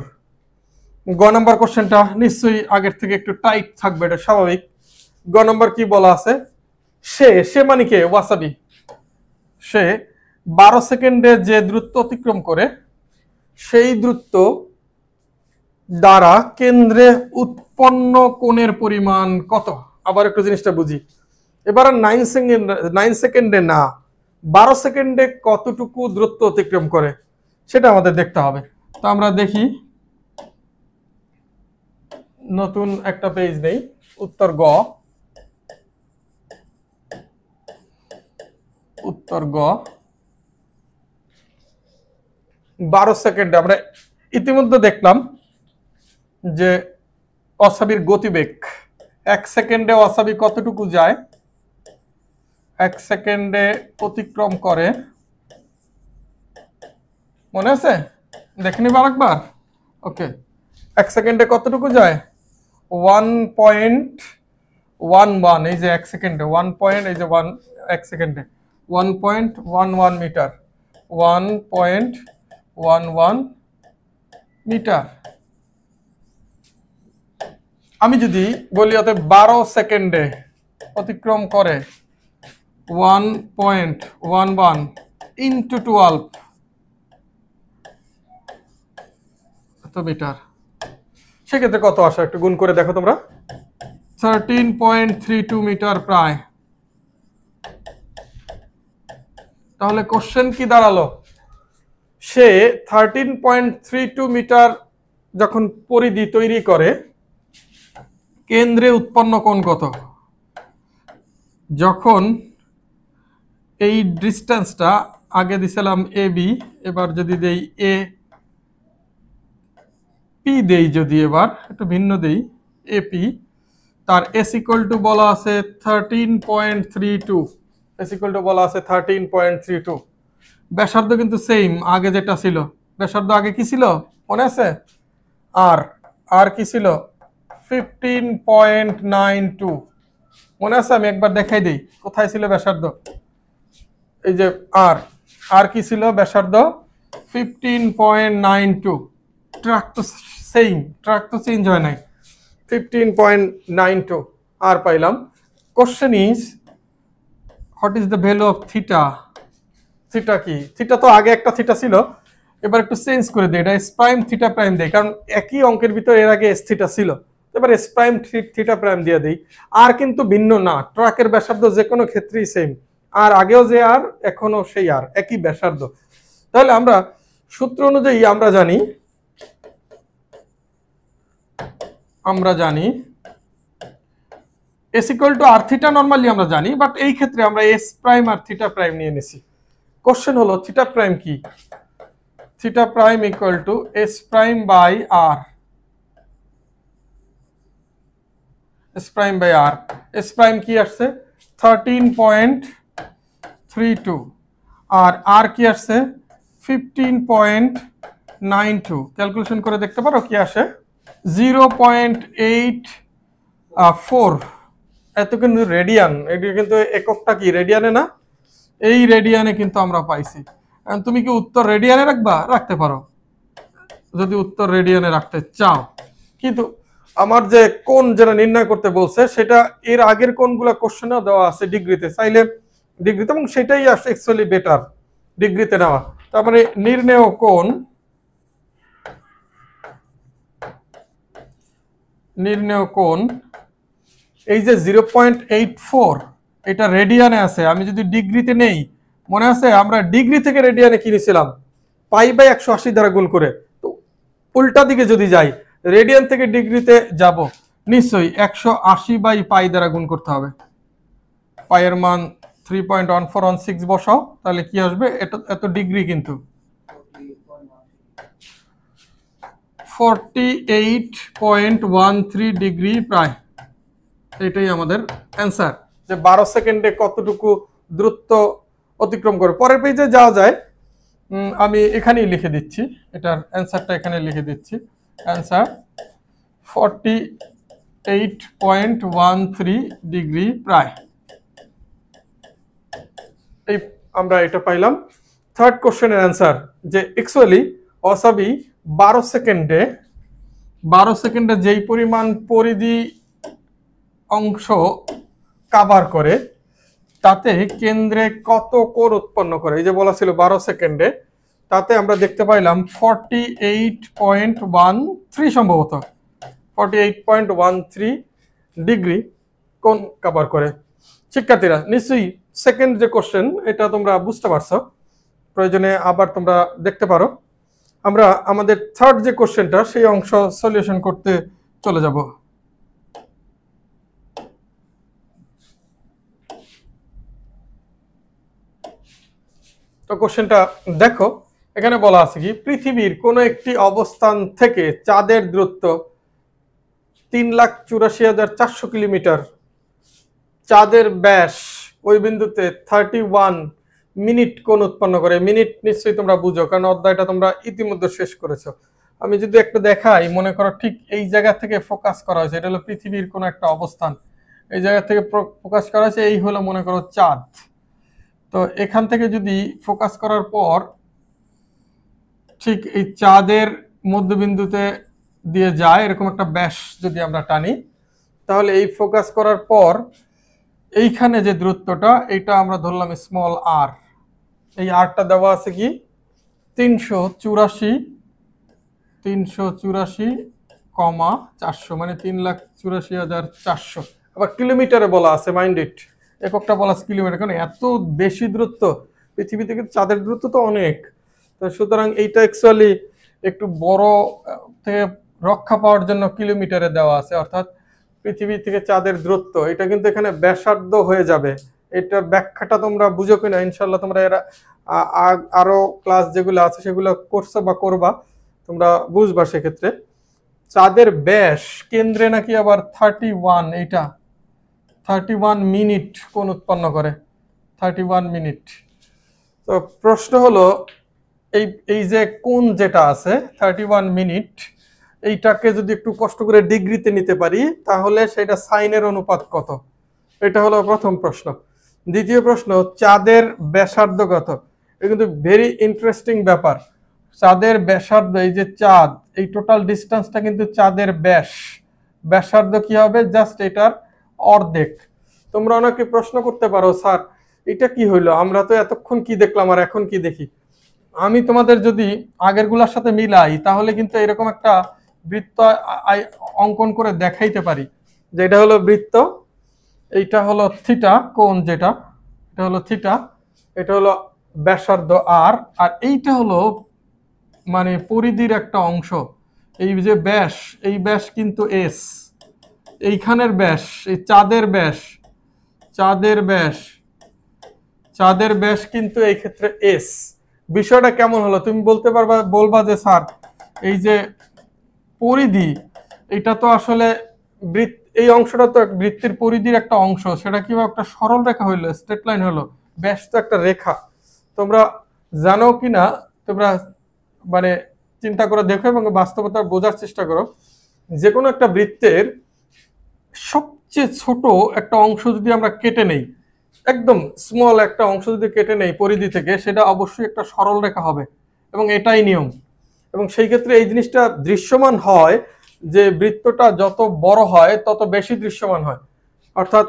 গ নম্বর কোশ্চেনটা নিশ্চয়ই আগের থেকে একটু টাইট থাকবে, এটা স্বাভাবিক। গ নম্বর কি বলা আছে? সে মানে কে? ওয়াসাবি। সে 12 সেকেন্ডে যে দূরত্ব অতিক্রম করে, সেই দূরত্ব দ্বারা কেন্দ্রে উৎপন্ন কোণের পরিমাণ কত? আবার একটু জিনিসটা বুঝি। এবার 9 সেকেন্ডে না, 12 সেকেন্ডে কতটুকু দূরত্ব অতিক্রম করে সেটা আমাদের দেখতে হবে। তো আমরা দেখি, নতুন একটা পেজ নেই। উত্তর গ, উত্তর গ 12 সেকেন্ডে। আমরা ইতিমধ্যে দেখলাম যে ওয়াসাবির গতিবেগ 1 সেকেন্ডে ওয়াসাবি কতটুকু যায়, 1 সেকেন্ডে অতিক্রম করে, মনে আছে? দেখে নিব আরেকবার। ওকে, 1 সেকেন্ডে কতটুকু যায়? 1.11। এই যে 1 সেকেন্ডে 1 এই যে 1 সেকেন্ডে 1.11 মিটার, 1.11 মিটার। আমি যদি বলি অতএব 12 সেকেন্ডে অতিক্রম করে 1.11 ইন্টু 12 মিটার, সেক্ষেত্রে কত আসে? একটু গুণ করে দেখো তোমরা। 13.32 মিটার প্রায়। তাহলে কোশ্চেন কি দাঁড়ালো? সে 13.32 মিটার যখন পরিধি তৈরি করে, কেন্দ্রে উৎপন্ন কোণ কত? যখন এই ডিস্টেন্সটা আগে দিছিলাম এ বি, এবার যদি দেই এ পি দেই, যদি এবার একটু ভিন্ন দেই এপি, তার এস ইকুয়াল টু বলা আছে 13.32, এস ইকুয়াল টু বলা আছে 13.32। ব্যাসার্ধ কিন্তু সেম আগে যেটা ছিল। ব্যাসার্ধ আগে কি ছিল মনে আছে? আর কি ছিল? 15.92 মনে আছে? আমি একবার দেখাই দিই কোথায় ছিল ব্যাসার্ধ। এই যে আর কি ছিল ব্যাসার্ধ? 15.92। ট্রাক তো সেম, ট্রাক তো চেঞ্জ হয় নাই। 15.92 আর পাইলাম। Question is what is the value of theta. Theta কি? থিটা তো আগে একটা থিটা ছিল, এবার একটু চেঞ্জ করে দেই, এটা এস প্রাইম থিটা প্রাইম দেই, কারণ একই অঙ্কের ভিতর এর আগে এস থিটা ছিল। এবার এস প্রাইম থিটা প্রাইম দিয়ে দেই। আর কিন্তু ভিন্ন না, ট্রাকের ব্যাসার্ধ যে কোনো ক্ষেত্রেই সেম, আর আগেও যে আর এখনো সেই আর, একই ব্যাসার্ধ। তাহলে আমরা সূত্র অনুযায়ী আমরা জানি S equal to R theta, normally আমরা জানি, বাট এই ক্ষেত্রে আমরা এস প্রাইম আর থিটা প্রাইম নিয়ে নিছি। কোশ্চেন হলো থিটা প্রাইম কি? Theta prime equal to S prime by R, S prime by R. S prime কি আসছে? 13.32, আর আর কি আসছে? 15.92। ক্যালকুলেশন করে দেখতে পারো কি আসে? 0.84। এত কিন্তু রেডিয়ান, এটা কিন্তু এককটা কি রেডিয়ানে না? এই রেডিয়ানে কিন্তু আমরা পাইছি। তুমি কি উত্তর রেডিয়ানে রাখবা? রাখতে পারো যদি উত্তর রেডিয়ানে রাখতে চাও, কিন্তু আমার যে কোণ যেটা নির্ণয় করতে বলছে সেটা এর আগের কোণগুলো কোশ্চেনে দেওয়া আছে ডিগ্রিতে, চাইলে ডিগ্রিতে, এবং সেটাই আসলে অ্যাকচুয়ালি বেটার ডিগ্রিতে নেওয়া। তার মানে নির্ণেয় কোণ এই যে 0.84, এটা রেডিয়ানে আছে। আমি যদি ডিগ্রিতে নেই, মনে আছে আমরা ডিগ্রি থেকে রেডিয়ানে কিনেছিলাম পাই বাই 180 দ্বারা গুণ করে, তো উল্টা দিকে যদি যাই, রেডিয়ান থেকে ডিগ্রিতে যাব, নিশ্চয়ই 180 বাই পাই দ্বারা গুণ করতে হবে। পাইয়ের মান 3.1416 বসাও, তাহলে কি আসবে? এত ডিগ্রি কিন্তু 48.13 ডিগ্রি প্রায়। এটাই আমাদের অ্যান্সার, যে 12 সেকেন্ডে কতটুকু দূরত্ব অতিক্রম করে। পরের পেজে যাওয়া যায়, আমি এখানেই লিখে দিচ্ছি, এটার অ্যান্সারটা এখানে লিখে দিচ্ছি। অ্যান্সার 48.13 ডিগ্রি প্রায়। এই আমরা এটা পাইলাম। থার্ড কোশ্চেনের অ্যান্সার, যে অ্যাকচুয়ালি অসাবি 12 সেকেন্ডে যেই পরিমাণ পরিধি অংশ কভার করে, তাতে কেন্দ্রে কত কোণ উৎপন্ন করে। এই যে বলা ছিল 12 সেকেন্ডে, তাতে আমরা দেখতে পাইলাম 48.13 সম্ভবত 48.13 ডিগ্রি কোণ কভার করে। শিক্ষার্থীরা নিশ্চয়ই সেকেন্ড যে কোশ্চেন, এটা তোমরা বুঝতে পারছো, প্রয়োজনে আবার তোমরা দেখতে পারো। আমরা আমাদের থার্ড যে কোশ্চেনটা, সেই অংশ সলিউশন করতে চলে যাব। তো কোশ্চেনটা দেখো, এখানে বলা আছে কি, পৃথিবীর কোনো একটি অবস্থান থেকে চাঁদের দূরত্ব 3,84,400 কিলোমিটার, চাঁদের ব্যাস ওই বিন্দুতে 31 মিনিট কোণ উৎপন্ন করে। মিনিট নিশ্চয়ই তোমরা বুঝো, কারণ অধ্যায়টা তোমরা ইতিমধ্যে শেষ করেছো। আমি যদি একটু দেখাই, মনে করো ঠিক এই জায়গা থেকে ফোকাস করা হয়েছে, এটা হলো পৃথিবীর কোনো একটা অবস্থান, এই জায়গা থেকে ফোকাস করা হয়েছে, এই হলো মনে করো চাঁদ। তো এখান থেকে যদি ফোকাস করার পর ঠিক এই চাঁদের মধ্যবিন্দুতে দিয়ে যায়, এরকম একটা ব্যাস যদি আমরা টানি, তাহলে এই ফোকাস করার পর এইখানে যে দূরত্বটা, এটা আমরা ধরলাম স্মল আর। এই আরটা দেওয়া আছে কি 384,400, মানে 3,84,400। আবার কিলোমিটারে বলা আছে, মাইন্ডেড এককটা বলা আছে কিলোমিটার, কারণ এত বেশি দূরত্ব, পৃথিবী থেকে চাঁদের দূরত্ব তো অনেক। তো সুতরাং এইটা অ্যাকচুয়ালি একটু বড় থেকে রক্ষা পাওয়ার জন্য কিলোমিটারে দেওয়া আছে, অর্থাৎ পৃথিবী থেকে চাঁদের দূরত্ব, এটা কিন্তু এখানে ব্যাসার্ধ হয়ে যাবে। এটার ব্যাখ্যাটা তোমরা বুঝো কিনা ইনশাল্লাহ তোমরা এরা আরো ক্লাস যেগুলো আছে সেগুলো করছো বা করবা, তোমরা বুঝবা। সেক্ষেত্রে চাঁদের ব্যাস কেন্দ্রে নাকি আবার 31, এইটা 31 মিনিট কোণ উৎপন্ন করে, 31 মিনিট। তো প্রশ্ন হলো, এই যে কোণ যেটা আছে 31 মিনিট, এইটাকে যদি একটু কষ্ট করে ডিগ্রিতে নিতে পারি, তাহলে সেটা সাইনের অনুপাত কত? এটা হলো প্রথম প্রশ্ন। দ্বিতীয় প্রশ্ন, চাঁদের ব্যাসার্ধ কত? এটা কিন্তু ভেরি ইন্টারেস্টিং ব্যাপার। চাঁদের ব্যাসার্ধ, এই যে চাঁদ, এই টোটাল ডিস্টেন্সটা কিন্তু চাঁদের ব্যাসার্ধ কি হবে, জাস্ট এটার অর্ধেক। তোমরা অনেকে প্রশ্ন করতে পারো, স্যার এটা কি হইলো, আমরা তো এতক্ষণ কি দেখলাম আর এখন কি দেখি। আমি তোমাদের যদি আগেরগুলোর সাথে মিলাই তাহলে কিন্তু এরকম একটা বৃত্ত অঙ্কন করে দেখাইতে পারি যে এটা হলো বৃত্ত, এইটা হলো থিটা কোণ, যেটা এটা হলো থিটা, এটা হলো ব্যাসার্ধ আর, আর এইটা হলো মানে পরিধির একটা অংশ। এই যে ব্যাস, এই ব্যাস কিন্তু এস, এইখানের ব্যাস, এই চাঁদের ব্যাস কিন্তু এই ক্ষেত্রে এস। বিষয়টা কেমন হলো তুমি বলতে পারবা, বলবা যে স্যার এই যে পরিধি, এটা তো আসলে এই অংশটা তো বৃত্তের পরিধির একটা অংশ, সেটা কিভাবে একটা সরল রেখা হইলো, স্ট্রেট লাইন হলো, ব্যাস তো একটা রেখা। তোমরা জানো কিনা তোমরা মানে চিন্তা করে দেখো এবং বাস্তবতা বোঝার চেষ্টা করো। যে কোনো একটা বৃত্তের সবচেয়ে ছোট একটা অংশ যদি আমরা কেটে নেই, একদম স্মল একটা অংশ যদি কেটে নেই পরিধি থেকে, সেটা অবশ্যই একটা সরল রেখা হবে, এবং এটাই নিয়ম। এবং সেই ক্ষেত্রে এই জিনিসটা দৃশ্যমান হয় যে বৃত্তটা যত বড় হয় তত বেশি দৃশ্যমান হয়। অর্থাৎ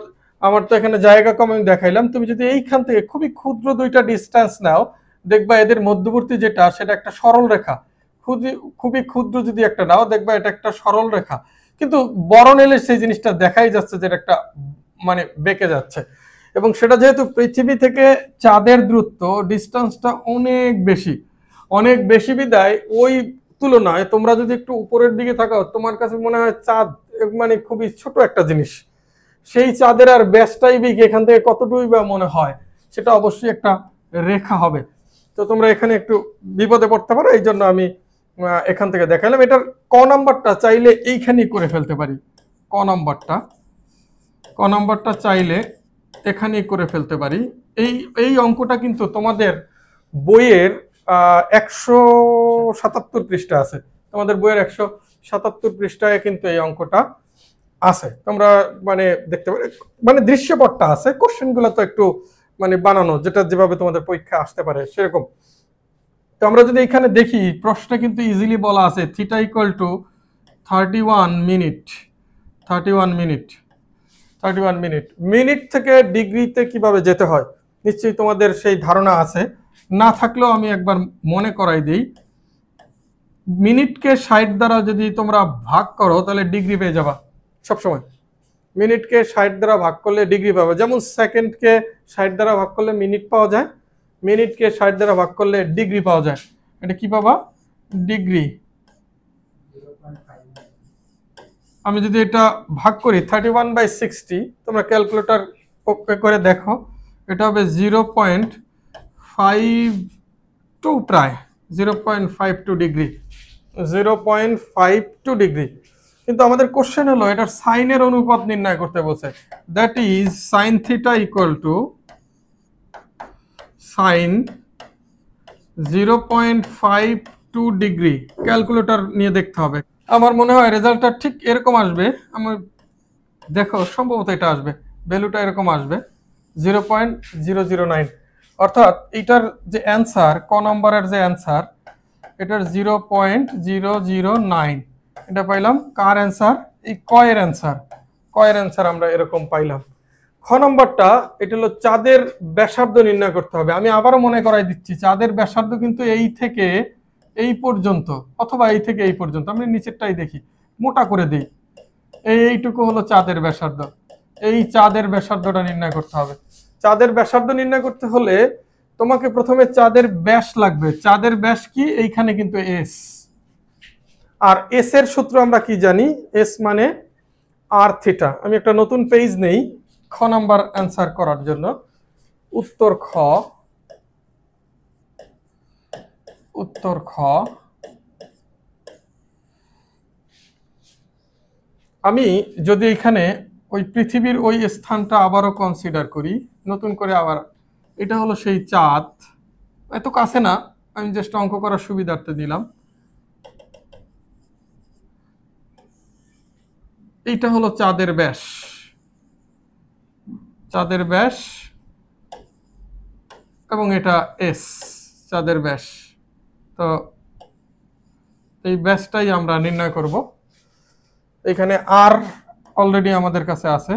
আমার তো এখানে জায়গা কম আমি দেখাইলাম, তুমি যদি এইখান থেকে খুবই ক্ষুদ্র দুইটা ডিস্টেন্স নাও, দেখবা এদের মধ্যবর্তী যেটা সেটা একটা সরল রেখা। খুবই ক্ষুদ্র যদি একটা নাও, দেখবা এটা একটা সরল রেখা। কিন্তু বড় নিলে সেই জিনিসটা দেখাই যাচ্ছে যে একটা মানে বেঁকে যাচ্ছে। এবং সেটা যেহেতু পৃথিবী থেকে চাঁদের দূরত্ব, ডিস্টেন্সটা অনেক বেশি বিদায়, ওই তুলনায় তোমরা যদি একটু উপরের দিকে থাকাও, তোমার কাছে মনে হয় চাঁদ মানে খুবই ছোট একটা জিনিস। সেই চাঁদের আর ব্যাসটাই এখান থেকে কতটুকুই বা মনে হয়, সেটা অবশ্যই একটা রেখা হবে। তো তোমরা এখানে একটু বিপদে পড়তে পারো, এই জন্য আমি এখান থেকে দেখালাম। এটার ক নাম্বারটা চাইলে এইখানেই করে ফেলতে পারি, ক নাম্বারটা চাইলে এখানেই করে ফেলতে পারি। এই অঙ্কটা কিন্তু তোমাদের বইয়ের 177 পৃষ্ঠা আছে, তোমাদের বইয়ের 177 পৃষ্ঠায় কিন্তু এই অঙ্কটা আছে। তোমরা মানে দেখতে পারো, মানে দৃশ্যপটটা আছে, কোশ্চেন গুলো তো একটু মানে বানানো, যেটা যেভাবে তোমাদের পরীক্ষা আসতে পারে সেরকম। তো আমরা যদি এখানে দেখি, প্রশ্নে কিন্তু ইজিলি বলা আছে theta equal two 31 minute. Minute থেকে ডিগ্রিতে কিভাবে যেতে হয় নিশ্চয়ই তোমাদের সেই ধারণা আছে, না থাকলেও আমি একবার মনে করাই দিই। মিনিটকে 60 দ্বারা যদি তোমরা ভাগ করো তাহলে ডিগ্রি পেয়ে যাবা সবসময়। মিনিটকে 60 দ্বারা ভাগ করলে ডিগ্রি পাবে, যেমন সেকেন্ডকে 60 দ্বারা ভাগ করলে মিনিট পাওয়া যায়, মিনিটকে 60 দ্বারা ভাগ করলে ডিগ্রি পাওয়া যায়। এটা কি পাবা, ডিগ্রি। আমি যদি এটা ভাগ করি 31/60, তোমরা ক্যালকুলেটর করে দেখো, এটা হবে 0.52, প্রায় 0.52 ডিগ্রি, 0.52 ডিগ্রি। কিন্তু আমাদের কোশ্চেন হলো এটার সাইনের অনুপাত নির্ণয় করতে বলছে, that is sine theta equal to sine 0.52 degree. Calculator নিয়ে দেখতে হবে, আমার মনে হয় রেজাল্টটা ঠিক এরকম আসবে। আমার দেখো সম্ভবত এটা আসবে, ভ্যালুটা এরকম আসবে 0.009। অর্থাৎ এটার যে অ্যান্সার, ক নম্বরের যে অ্যান্সার, এটার 0.009 এটা পাইলাম। কার অ্যান্সার? এই কয়ের অ্যান্সার আমরা এরকম পাইলাম। খ নম্বরটা, এটা হলো চাঁদের ব্যাসার্ধ নির্ণয় করতে হবে। আমি আবারও মনে করাই দিচ্ছি, চাঁদের ব্যাসার্ধ কিন্তু এই থেকে এই পর্যন্ত, অথবা এই থেকে এই পর্যন্ত, আমি নিচেরটাই দেখি, মোটা করে দিই, এইটুকু হলো চাঁদের ব্যাসার্ধ। এই চাঁদের ব্যাসার্ধটা নির্ণয় করতে হবে। চাঁদের ব্যাসার্ধ নির্ণয় করতে হলে তোমাকে প্রথমে চাঁদের ব্যাস লাগবে। চাঁদের ব্যাস কি? এইখানে কিন্তু এস, আর এস এর সূত্র আমরা কি জানি, এস মানে আর থিটা। আমি একটা নতুন পেজ নেই খ নাম্বার অ্যান্সার করার জন্য। উত্তর খ, আমি যদি এখানে ওই পৃথিবীর ওই স্থানটা আবারও কনসিডার করি নতুন করে, আবার এটা হলো সেই চাঁদ, এত কাছে না, আমি জাস্ট অঙ্ক করার সুবিধার্থে দিলাম। এইটা হলো চাঁদের ব্যাস, এবং এটা এস, চাঁদের ব্যাস। তো এই ব্যাসটাই আমরা নির্ণয় করব। এখানে আর অলরেডি আমাদের কাছে আছে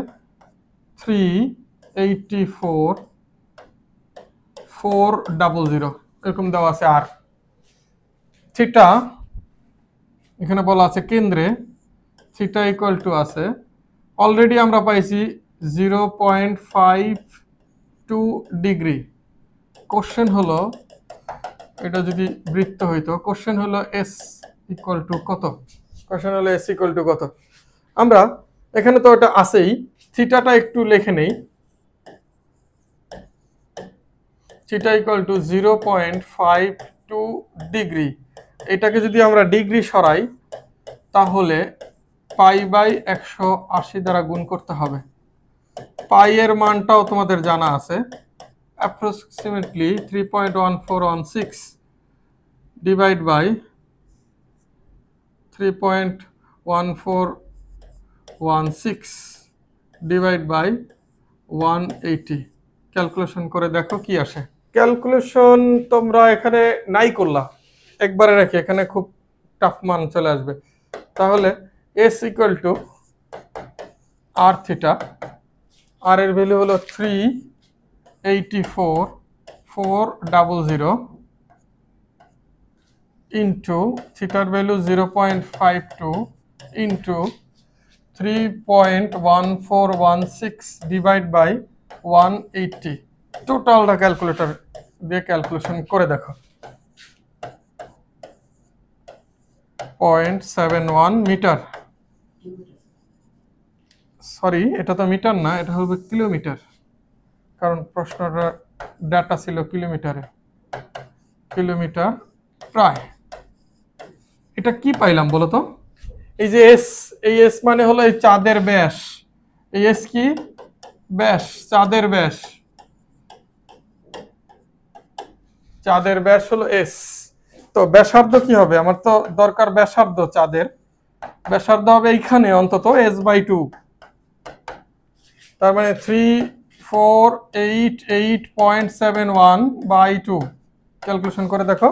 384,400 এরকম দেওয়া আছে। আর থিটা এখানে বলা আছে কেন্দ্রে থিটা ইকুয়াল টু আছে অলরেডি আমরা পাইছি 0.52 ডিগ্রি। কোশ্চেন হলো এটা যদি বৃত্ত হইতো, কোশ্চেন হলো এস ইকুয়াল টু কত, কোশ্চেন হলো এস ইকুয়াল টু কত। আমরা এখানে তো এটা আছেই, থিটাটা একটু লিখে নেই। Theta equal two 0.52 degree. এটাকে যদি আমরা ডিগ্রি সরাই তাহলে পাই বাই 180 দ্বারা গুণ করতে হবে। পাই এর মানটাও তোমাদের জানা আছে, approximately 3.1416 divide by 3.1416 divide by 180। Calculation করে দেখো কি আসে। ক্যালকুলেশন তোমরা এখানে নাই করলা, একবারে রাখি, এখানে খুব টাফ মান চলে আসবে। তাহলে S equal to R theta, আর এর ভ্যালু হলো 384,400 ইন্টু থিটার ভ্যালু 0.52 ইন্টু 3.1416 ডিভাইড বাই 180। টোটালটা ক্যালকুলেটর দিয়ে ক্যালকুলেশন করে দেখো। 0.71 মিটার, সরি এটা তো মিটার না, এটা হবে কিলোমিটার, কারণ প্রশ্নটা ডাটা ছিল কিলোমিটারে। কিলোমিটার প্রায়। এটা কি পাইলাম বলো তো? এই যে এস, এই এস মানে হলো এই চাঁদের ব্যাস। এই এস কি? ব্যাস, চাঁদের ব্যাস। চাঁদের ব্যাস হলো এস। তো ব্যাসার্ধ কি হবে? আমার তো দরকার ব্যাসার্ধ, চাঁদের ব্যাসার্ধ হবে এইখানে অন্তত s/2। তার মানে 3488.71/2। ক্যালকুলেশন করে দেখো,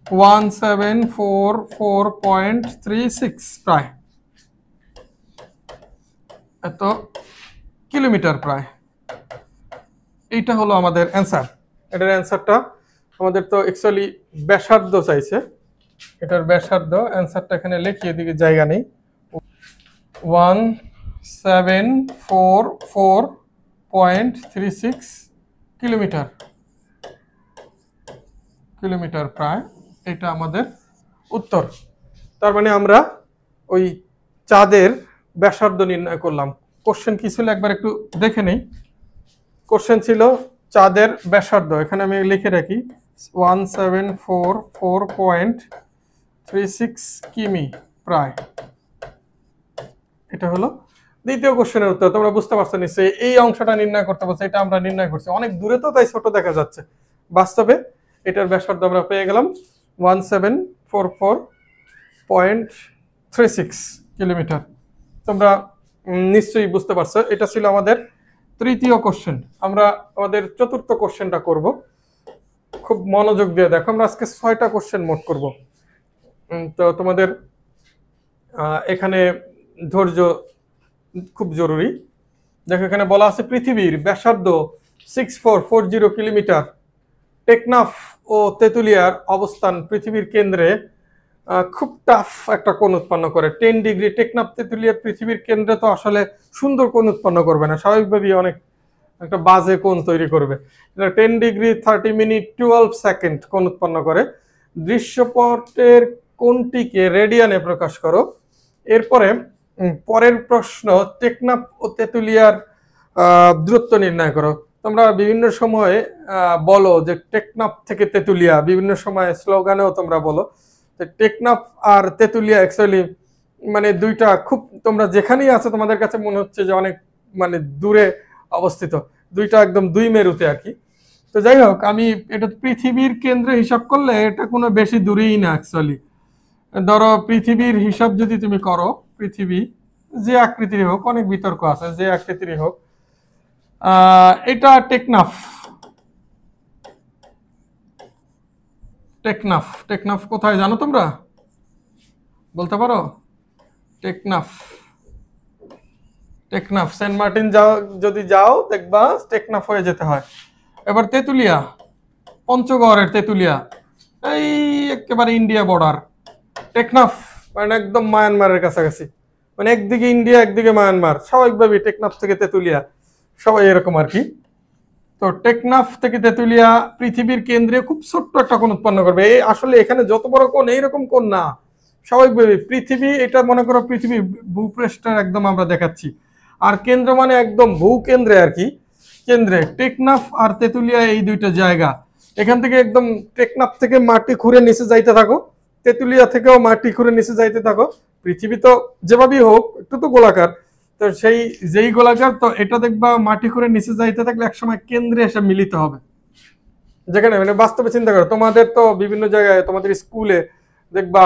1744.36 প্রায়, এত কিলোমিটার প্রায়। এইটা হলো আমাদের অ্যান্সার। এটার অ্যান্সারটা আমাদের তো অ্যাকচুয়ালি ব্যাসার্ধ চাইছে, এটার ব্যাসার্ধ অ্যান্সারটা এখানে লিখি, এদিকে জায়গা নেই। 1744.36 কিলোমিটার, কিলোমিটার প্রায়, এটা আমাদের উত্তর। তার মানে আমরা ওই চাঁদের ব্যাসার্ধ নির্ণয় করলাম। কোশ্চেন কি ছিল একবার একটু দেখে নেই। কোশ্চেন ছিল চাঁদের ব্যাসার্ধ, এখানে আমি লিখে রাখি 1744.36 কিমি প্রায়। এটা হলো দ্বিতীয় কোশ্চেনের উত্তর। তোমরা বুঝতে পারছো নিশ্চয়ই, এই অংশটা নির্ণয় করতে পারছো, এটা আমরা নির্ণয় করছি। অনেক দূরে তো তাই ছোট দেখা যাচ্ছে, বাস্তবে এটার ব্যাসার্ধ আমরা পেয়ে গেলাম 1744.36 কিলোমিটার। তোমরা নিশ্চয়ই বুঝতে পারছো। এটা ছিল আমাদের তৃতীয় কোশ্চেন। আমরা আমাদের চতুর্থ কোশ্চেনটা করব, খুব মনোযোগ দিয়ে দেখো। আমরা আজকে 6টা কোশ্চেন মোট করব, তো তোমাদের এখানে ধৈর্য খুব জরুরি। দেখো এখানে বলা আছে পৃথিবীর ব্যাসার্ধ 6440 কিলোমিটার। টেকনাফ ও তেঁতুলিয়ার অবস্থান পৃথিবীর কেন্দ্রে খুব টাফ একটা কোণ উৎপন্ন করে 10 ডিগ্রি। টেকনাফ তেঁতুলিয়া পৃথিবীর কেন্দ্রে তো আসলে সুন্দর কোণ উৎপন্ন করবে না, স্বাভাবিকভাবেই অনেক একটা বাজে কোণ তৈরি করবে। এটা 10 ডিগ্রি 30 মিনিট 12 সেকেন্ড কোণ উৎপন্ন করে। দৃশ্যপটের কোণটিকে রেডিয়ানে প্রকাশ করো। এরপরে পরের প্রশ্ন, টেকনাফ ও তেঁতুলিয়ার দূরত্ব নির্ণয় করো। তোমরা বিভিন্ন সময়ে বলো যে টেকনাফ থেকে তেঁতুলিয়া, বিভিন্ন সময় স্লোগানেও তোমরা বলো। টেকনাফ আর তেঁতুলিয়া অ্যাকচুয়ালি মানে দুইটা খুব, তোমরা যেখানেই আছো তোমাদের কাছে মনে হচ্ছে যে অনেক মানে দূরে অবস্থিত, দুইটা একদম দুই মেরুতে আর কি। তো যাই হোক, আমি এটা পৃথিবীর কেন্দ্রে হিসাব করলে এটা কোনো বেশি দূরেই না অ্যাকচুয়ালি। ধরো পৃথিবীর হিসাব যদি তুমি করো, পৃথিবী যে আকৃতির হোক, অনেক বিতর্ক আছে, যে আকৃতির হোক, এটা টেকনাফ। টেকনাফ, টেকনাফ কোথায় জানো তোমরা? বলতে পারো? টেকনাফ। টেকনাফ সেন্ট মার্টিন যাও, যদি যাও দেখবা টেকনাফ হয়ে যেতে হয়। এবার তেতুলিয়া, পঞ্চগড়ের তেতুলিয়া, এই একেবারে ইন্ডিয়া বর্ডার। টেকনাফ মানে একদম মায়ানমারের কাছাকাছি, মানে একদিকে ইন্ডিয়া একদিকে মায়ানমার, স্বাভাবিকভাবেই টেকনাফ থেকে তেতুলিয়া সবাই এরকম আর কি। তো টেকনাফ থেকে তেতুলিয়া পৃথিবীর কেন্দ্রে খুব ছোট্ট একটা কোণ উৎপন্ন করবে। এই আসলে এখানে যত বড় কোণ এইরকম কোণ না, স্বাভাবিকভাবে পৃথিবী, এটা মনে করো পৃথিবী ভূপৃষ্ঠের একদম আমরা দেখাচ্ছি, আর কেন্দ্র মানে একদম ভূকেন্দ্রে আর কি। কেন্দ্রে টেকনাফ আর তেতুলিয়া এই দুইটা জায়গা। এখান থেকে একদম টেকনাফ থেকে মাটি খুঁড়ে নিচে যাইতে থাকো, তেতুলিয়া থেকেও মাটি খুঁড়ে নিচে যাইতে থাকো। পৃথিবী তো যেভাবেই হোক একটু তো গোলাকার, তো সেই যেই গোলাকার, তো এটা দেখবা মাটি খুঁড়ে নিচে যাইতে থাকলে একসময় কেন্দ্রে এসে মিলিত হবে। যেখানে মানে বাস্তবে চিন্তা করো, তোমাদের তো বিভিন্ন জায়গায় তোমাদের স্কুলে দেখবা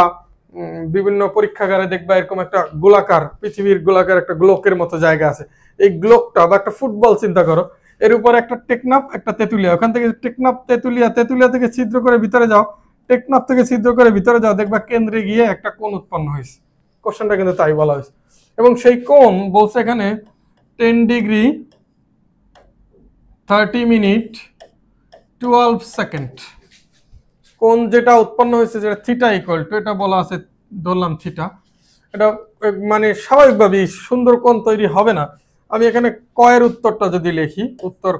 বিভিন্ন পরীক্ষাগারে দেখবা এরকম একটা গোলাকার, পৃথিবীর গোলাকার একটা গ্লোকের মতো জায়গা আছে। এই গ্লোকটা বা একটা ফুটবল চিন্তা করো, এর উপর একটা টেকনাফ একটা তেতুলিয়া, ওখান থেকে টেকনাফ তেতুলিয়া, তেতুলিয়া থেকে ছিদ্র করে ভিতরে যাও, টেকনাফ থেকে ছিদ্র করে ভিতরে যাও, দেখবা কেন্দ্রে গিয়ে একটা কোণ উৎপন্ন হয়েছে। কোশ্চেনটা কিন্তু তাই বলা হয়েছে। এবং সেই কোণ বলছে এখানে 10 ডিগ্রি 30 মিনিট 12 সেকেন্ড। কোণ যেটা উৎপন্ন হয়েছে, যেটা থিটা ইকুয়াল টু, এটা বলা আছে ধরলাম থিটা, এটা মানে স্বাভাবিকভাবেই সুন্দর কোণ তৈরি হবে না। আমি এখানে ক এর উত্তরটা যদি লিখি, উত্তর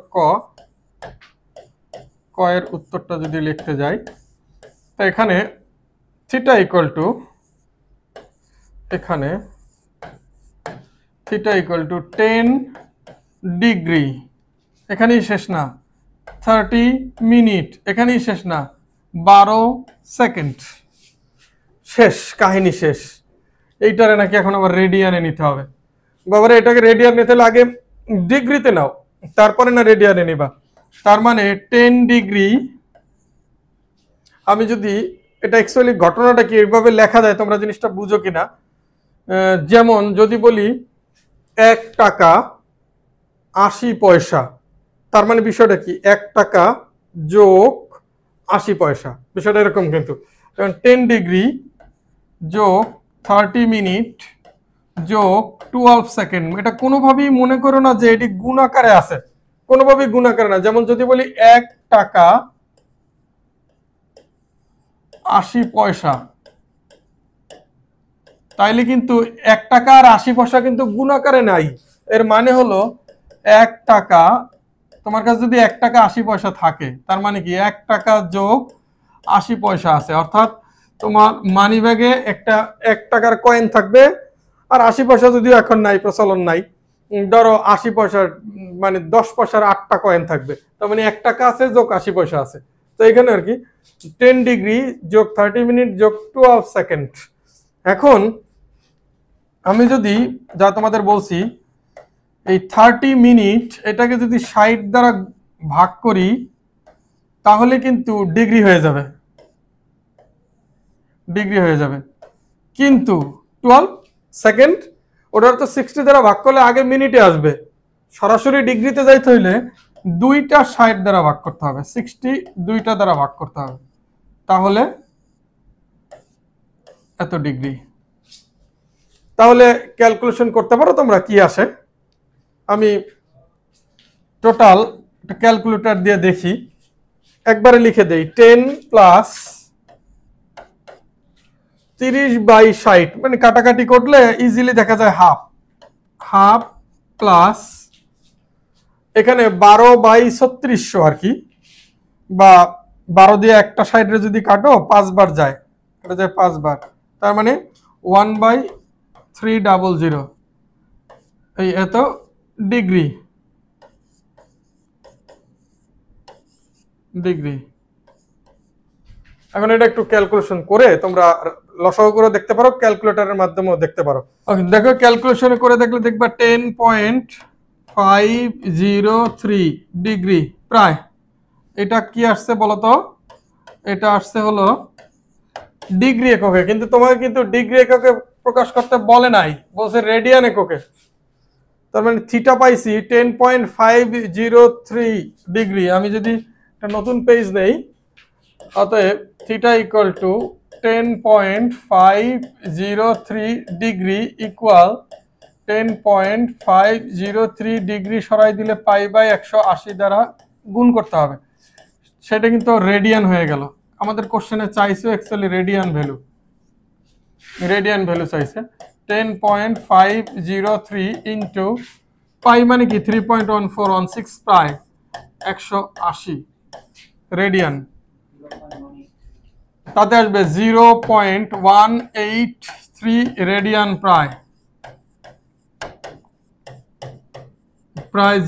ক এর উত্তরটা যদি লিখতে যাই, তো এখানে থিটা ইকুয়াল টু, এখানে থিটা ইকুয়াল টু 10 ডিগ্রি, এখানেই শেষ না, 30 মিনিট, এখানেই শেষ না, 12 সেকেন্ড, শেষ, কাহিনী শেষ। এইটারে নাকি এখন আবার রেডিয়ানে নিতে হবে। বাবারে এটাকে রেডিয়ান নিতে হলে আগে ডিগ্রিতে নাও, তারপরে না রেডিয়ানে নিবা। তার মানে 10 ডিগ্রি, আমি যদি এটা অ্যাকচুয়ালি ঘটনাটা কি এইভাবে লেখা যায় তোমরা জিনিসটা বুঝো কিনা। যেমন যদি বলি 1 টাকা 80 পয়সা, তার মানে বিষয়টা কি 1 টাকা যোগ 80 পয়সা, বিষয়টা এরকম কিন্তু। 10 ডিগ্রি যোগ 30 মিনিট যোগ 12 সেকেন্ড, এটা কোনোভাবেই মনে করো না যে এটি গুণাকারে আছে, কোনোভাবেই গুণাকারে না। যেমন যদি বলি 1 টাকা 80 পয়সা, তাইলে কিন্তু 1 টাকা আর 80 পয়সা কিন্তু গুণাকারে নাই। এর মানে হলো 1 টাকা, তোমার কাছে যদি 1 টাকা 80 পয়সা থাকে, তার মানে কি 1 টাকা যোগ 80 পয়সা আছে, অর্থাৎ তোমার মানি ব্যাগে একটা 1 টাকার কয়েন থাকবে, আর 80 পয়সা যদিও এখন নাই, প্রচলন নাই, ধরো 80 পয়সার মানে 10 পয়সার 8টা কয়েন থাকবে, তার মানে 1 টাকা আছে যোগ 80 পয়সা আছে। তো এখানে আর কি 10 ডিগ্রি যোগ 30 মিনিট যোগ 12 সেকেন্ড। এখন আমি যদি যা তোমাদের বলছি, এই 30 মিনিট এটাকে যদি 60 দ্বারা ভাগ করি, তাহলে কিন্তু ডিগ্রি হয়ে যাবে, ডিগ্রি হয়ে যাবে। কিন্তু 12 সেকেন্ড, ওটার তো 60 দ্বারা ভাগ করলে আগে মিনিটে আসবে, সরাসরি ডিগ্রিতে যাইতে হইলে 2টা 60 দ্বারা ভাগ করতে হবে, 60 2টা দ্বারা ভাগ করতে হবে, তাহলে এত ডিগ্রি। তাহলে ক্যালকুলেশন করতে পারো তোমরা কি আসে। আমি টোটাল ক্যালকুলেটর দিয়ে দেখি, একবারে লিখে দেই, 10 প্লাস 30/60, মানে কাটাকাটি করলে ইজিলি দেখা যায় হাফ, হাফ প্লাস এখানে 12/3600 আর কি, বা 12 দিয়ে একটা সাইডে যদি কাটো 5 বার যায়, এটা যায় 5 বার, তার মানে 1/300, এই এত ডিগ্রি, ডিগ্রি। এখন এটা একটু ক্যালকুলেশন করে তোমরা লসাগু করে দেখতে পারো, ক্যালকুলেটরের মাধ্যমেও দেখতে পারো। ওকে, দেখো ক্যালকুলেশন করে দেখলে দেখবা 10.503 ডিগ্রি প্রায়। এটা কি আসছে বলতো? এটা আসছে হলো ডিগ্রি এককে, কিন্তু তোমাকে কিন্তু ডিগ্রি এককে প্রকাশ করতে বলে নাই, বলছে রেডিয়ান এককে। তার মানে থিটা পাইছি 10.503 ডিগ্রি। আমি যদি একটা নতুন পেজ নেই, অতএব theta equal two 10.503 degree equal 10.503 degree সরাই দিলে পাই বাই 180 দ্বারা গুণ করতে হবে। সেটা কিন্তু রেডিয়ান হয়ে গেল। আমাদের কোশ্চেনে চাইছে অ্যাকচুয়ালি রেডিয়ান ভ্যালু চাইছে। 10.503 ইন্টু পাই মানে কি 3.1416 প্রায় 180 রেডিয়ান, তাতে আসবে 0.183 রেডিয়ান, প্রায়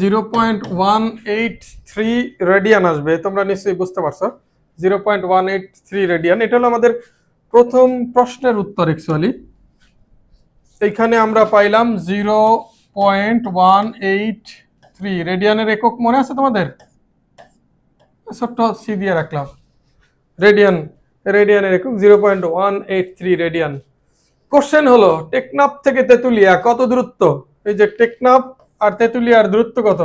0.183 রেডিয়ান আসবে। তোমরা নিশ্চয়ই বুঝতে পারছো 0.183 রেডিয়ান। এটা হলো আমাদের প্রথম প্রশ্নের উত্তর। অ্যাকচুয়ালি এইখানে আমরা পাইলাম 0.183 রেডিয়ানের একক মনে আছে তোমাদের? ছোট্ট সি দিয়ে রাখলাম। রেডিয়ানের একক 0.183 রেডিয়ান। কোশ্চেন হলো টেকনাফ থেকে তেতুলিয়া কত দূরত্ব? এই যে টেকনাফ আর তেতুলিয়ার দূরত্ব কত?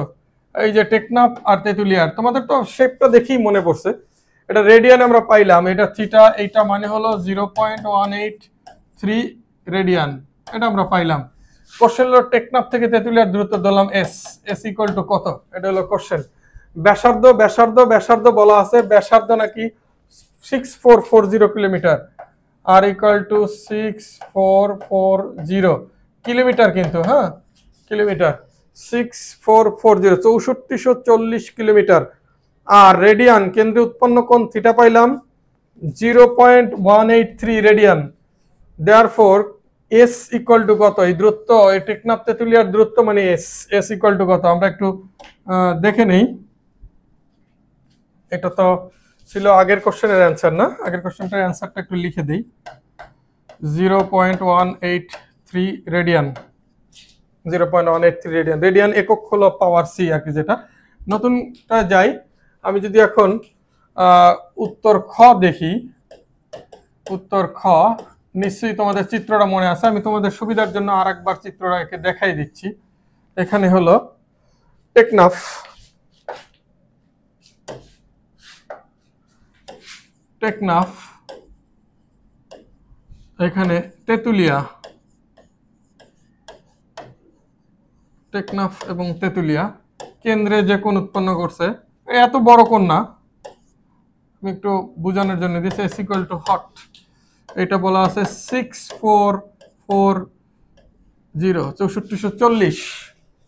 এই যে টেকনাফ আর তেতুলিয়ার, তোমাদের তো শেপটা দেখেই মনে পড়ছে। এটা রেডিয়ান আমরা পাইলাম, এটা থিটা, এইটা মানে হলো 0.183 রেডিয়ান, এটা আমরা পাইলাম। কোশ্চেন হলো টেকনাফ থেকে তেতুলিয়ার দূরত্ব ধরলাম এস ইকুয়াল টু কত? এটা হলো কোশ্চেন। ব্যাসার্ধ বলা আছে, ব্যাসার্ধ নাকি 6440 kilometre, R equal to 6440 kilometre, কিন্তু হ্যাঁ কিলোমিটার 6440 6440 কিলোমিটার। আর রেডিয়ান কেন্দ্রে উৎপন্ন কোণ থিটা পাইলাম 0.183 radian. Therefore S equal two কত? এই দূরত্ব, এই টেকনাফ তেতুলিয়ার দূরত্ব মানে এস ইকুয়াল টু কত আমরা একটু দেখে নেই। এটা তো ছিল আগের কোশ্চেনের অ্যান্সার না? আগের কোশ্চেনটার অ্যান্সারটা একটু লিখে দেই। 0.183 রেডিয়ান, 0.183 রেডিয়ান। রেডিয়ান একক হলো পাওয়ার সি আর কি। যেটা নতুনটা যাই, আমি যদি এখন উত্তর খ দেখি, উত্তর খ নিশ্চয়ই তোমাদের চিত্রটা মনে আছে। আমি তোমাদের সুবিধার জন্য আরেকবার চিত্রটা একে দেখাই দিচ্ছি। এখানে হলো টেকনাফ, এখানে তেতুলিয়া, টেকনাফ এবং তেতুলিয়া কেন্দ্রে যে কোণ উৎপন্ন করছে, এত বড় কোণ না, আমি একটু বোঝানোর জন্য দিয়েছি এস ইকুয়াল টু হট। এটা বলা আছে 6440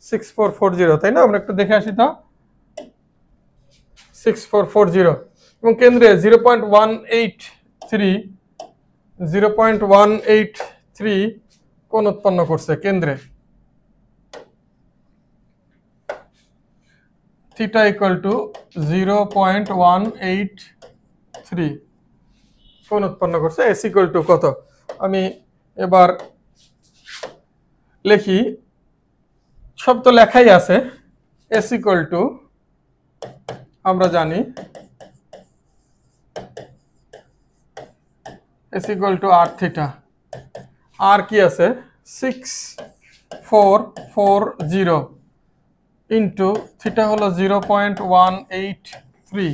6440, তাই না? আমরা একটু দেখে আসি তো। 6440 এবং কেন্দ্রে 0.183 কোণ উৎপন্ন করছে কেন্দ্রে। থিটা ইকুয়াল টু 0.183 কোণ উৎপন্ন করছে। এস ইকুয়াল টু কত? আমি এবার লিখি, সব তো লেখাই আছে। এস ইকুয়াল টু আমরা জানি S equal to R theta. আর কি আছে? 6440 ইন্টু থিটা হলো 0.183।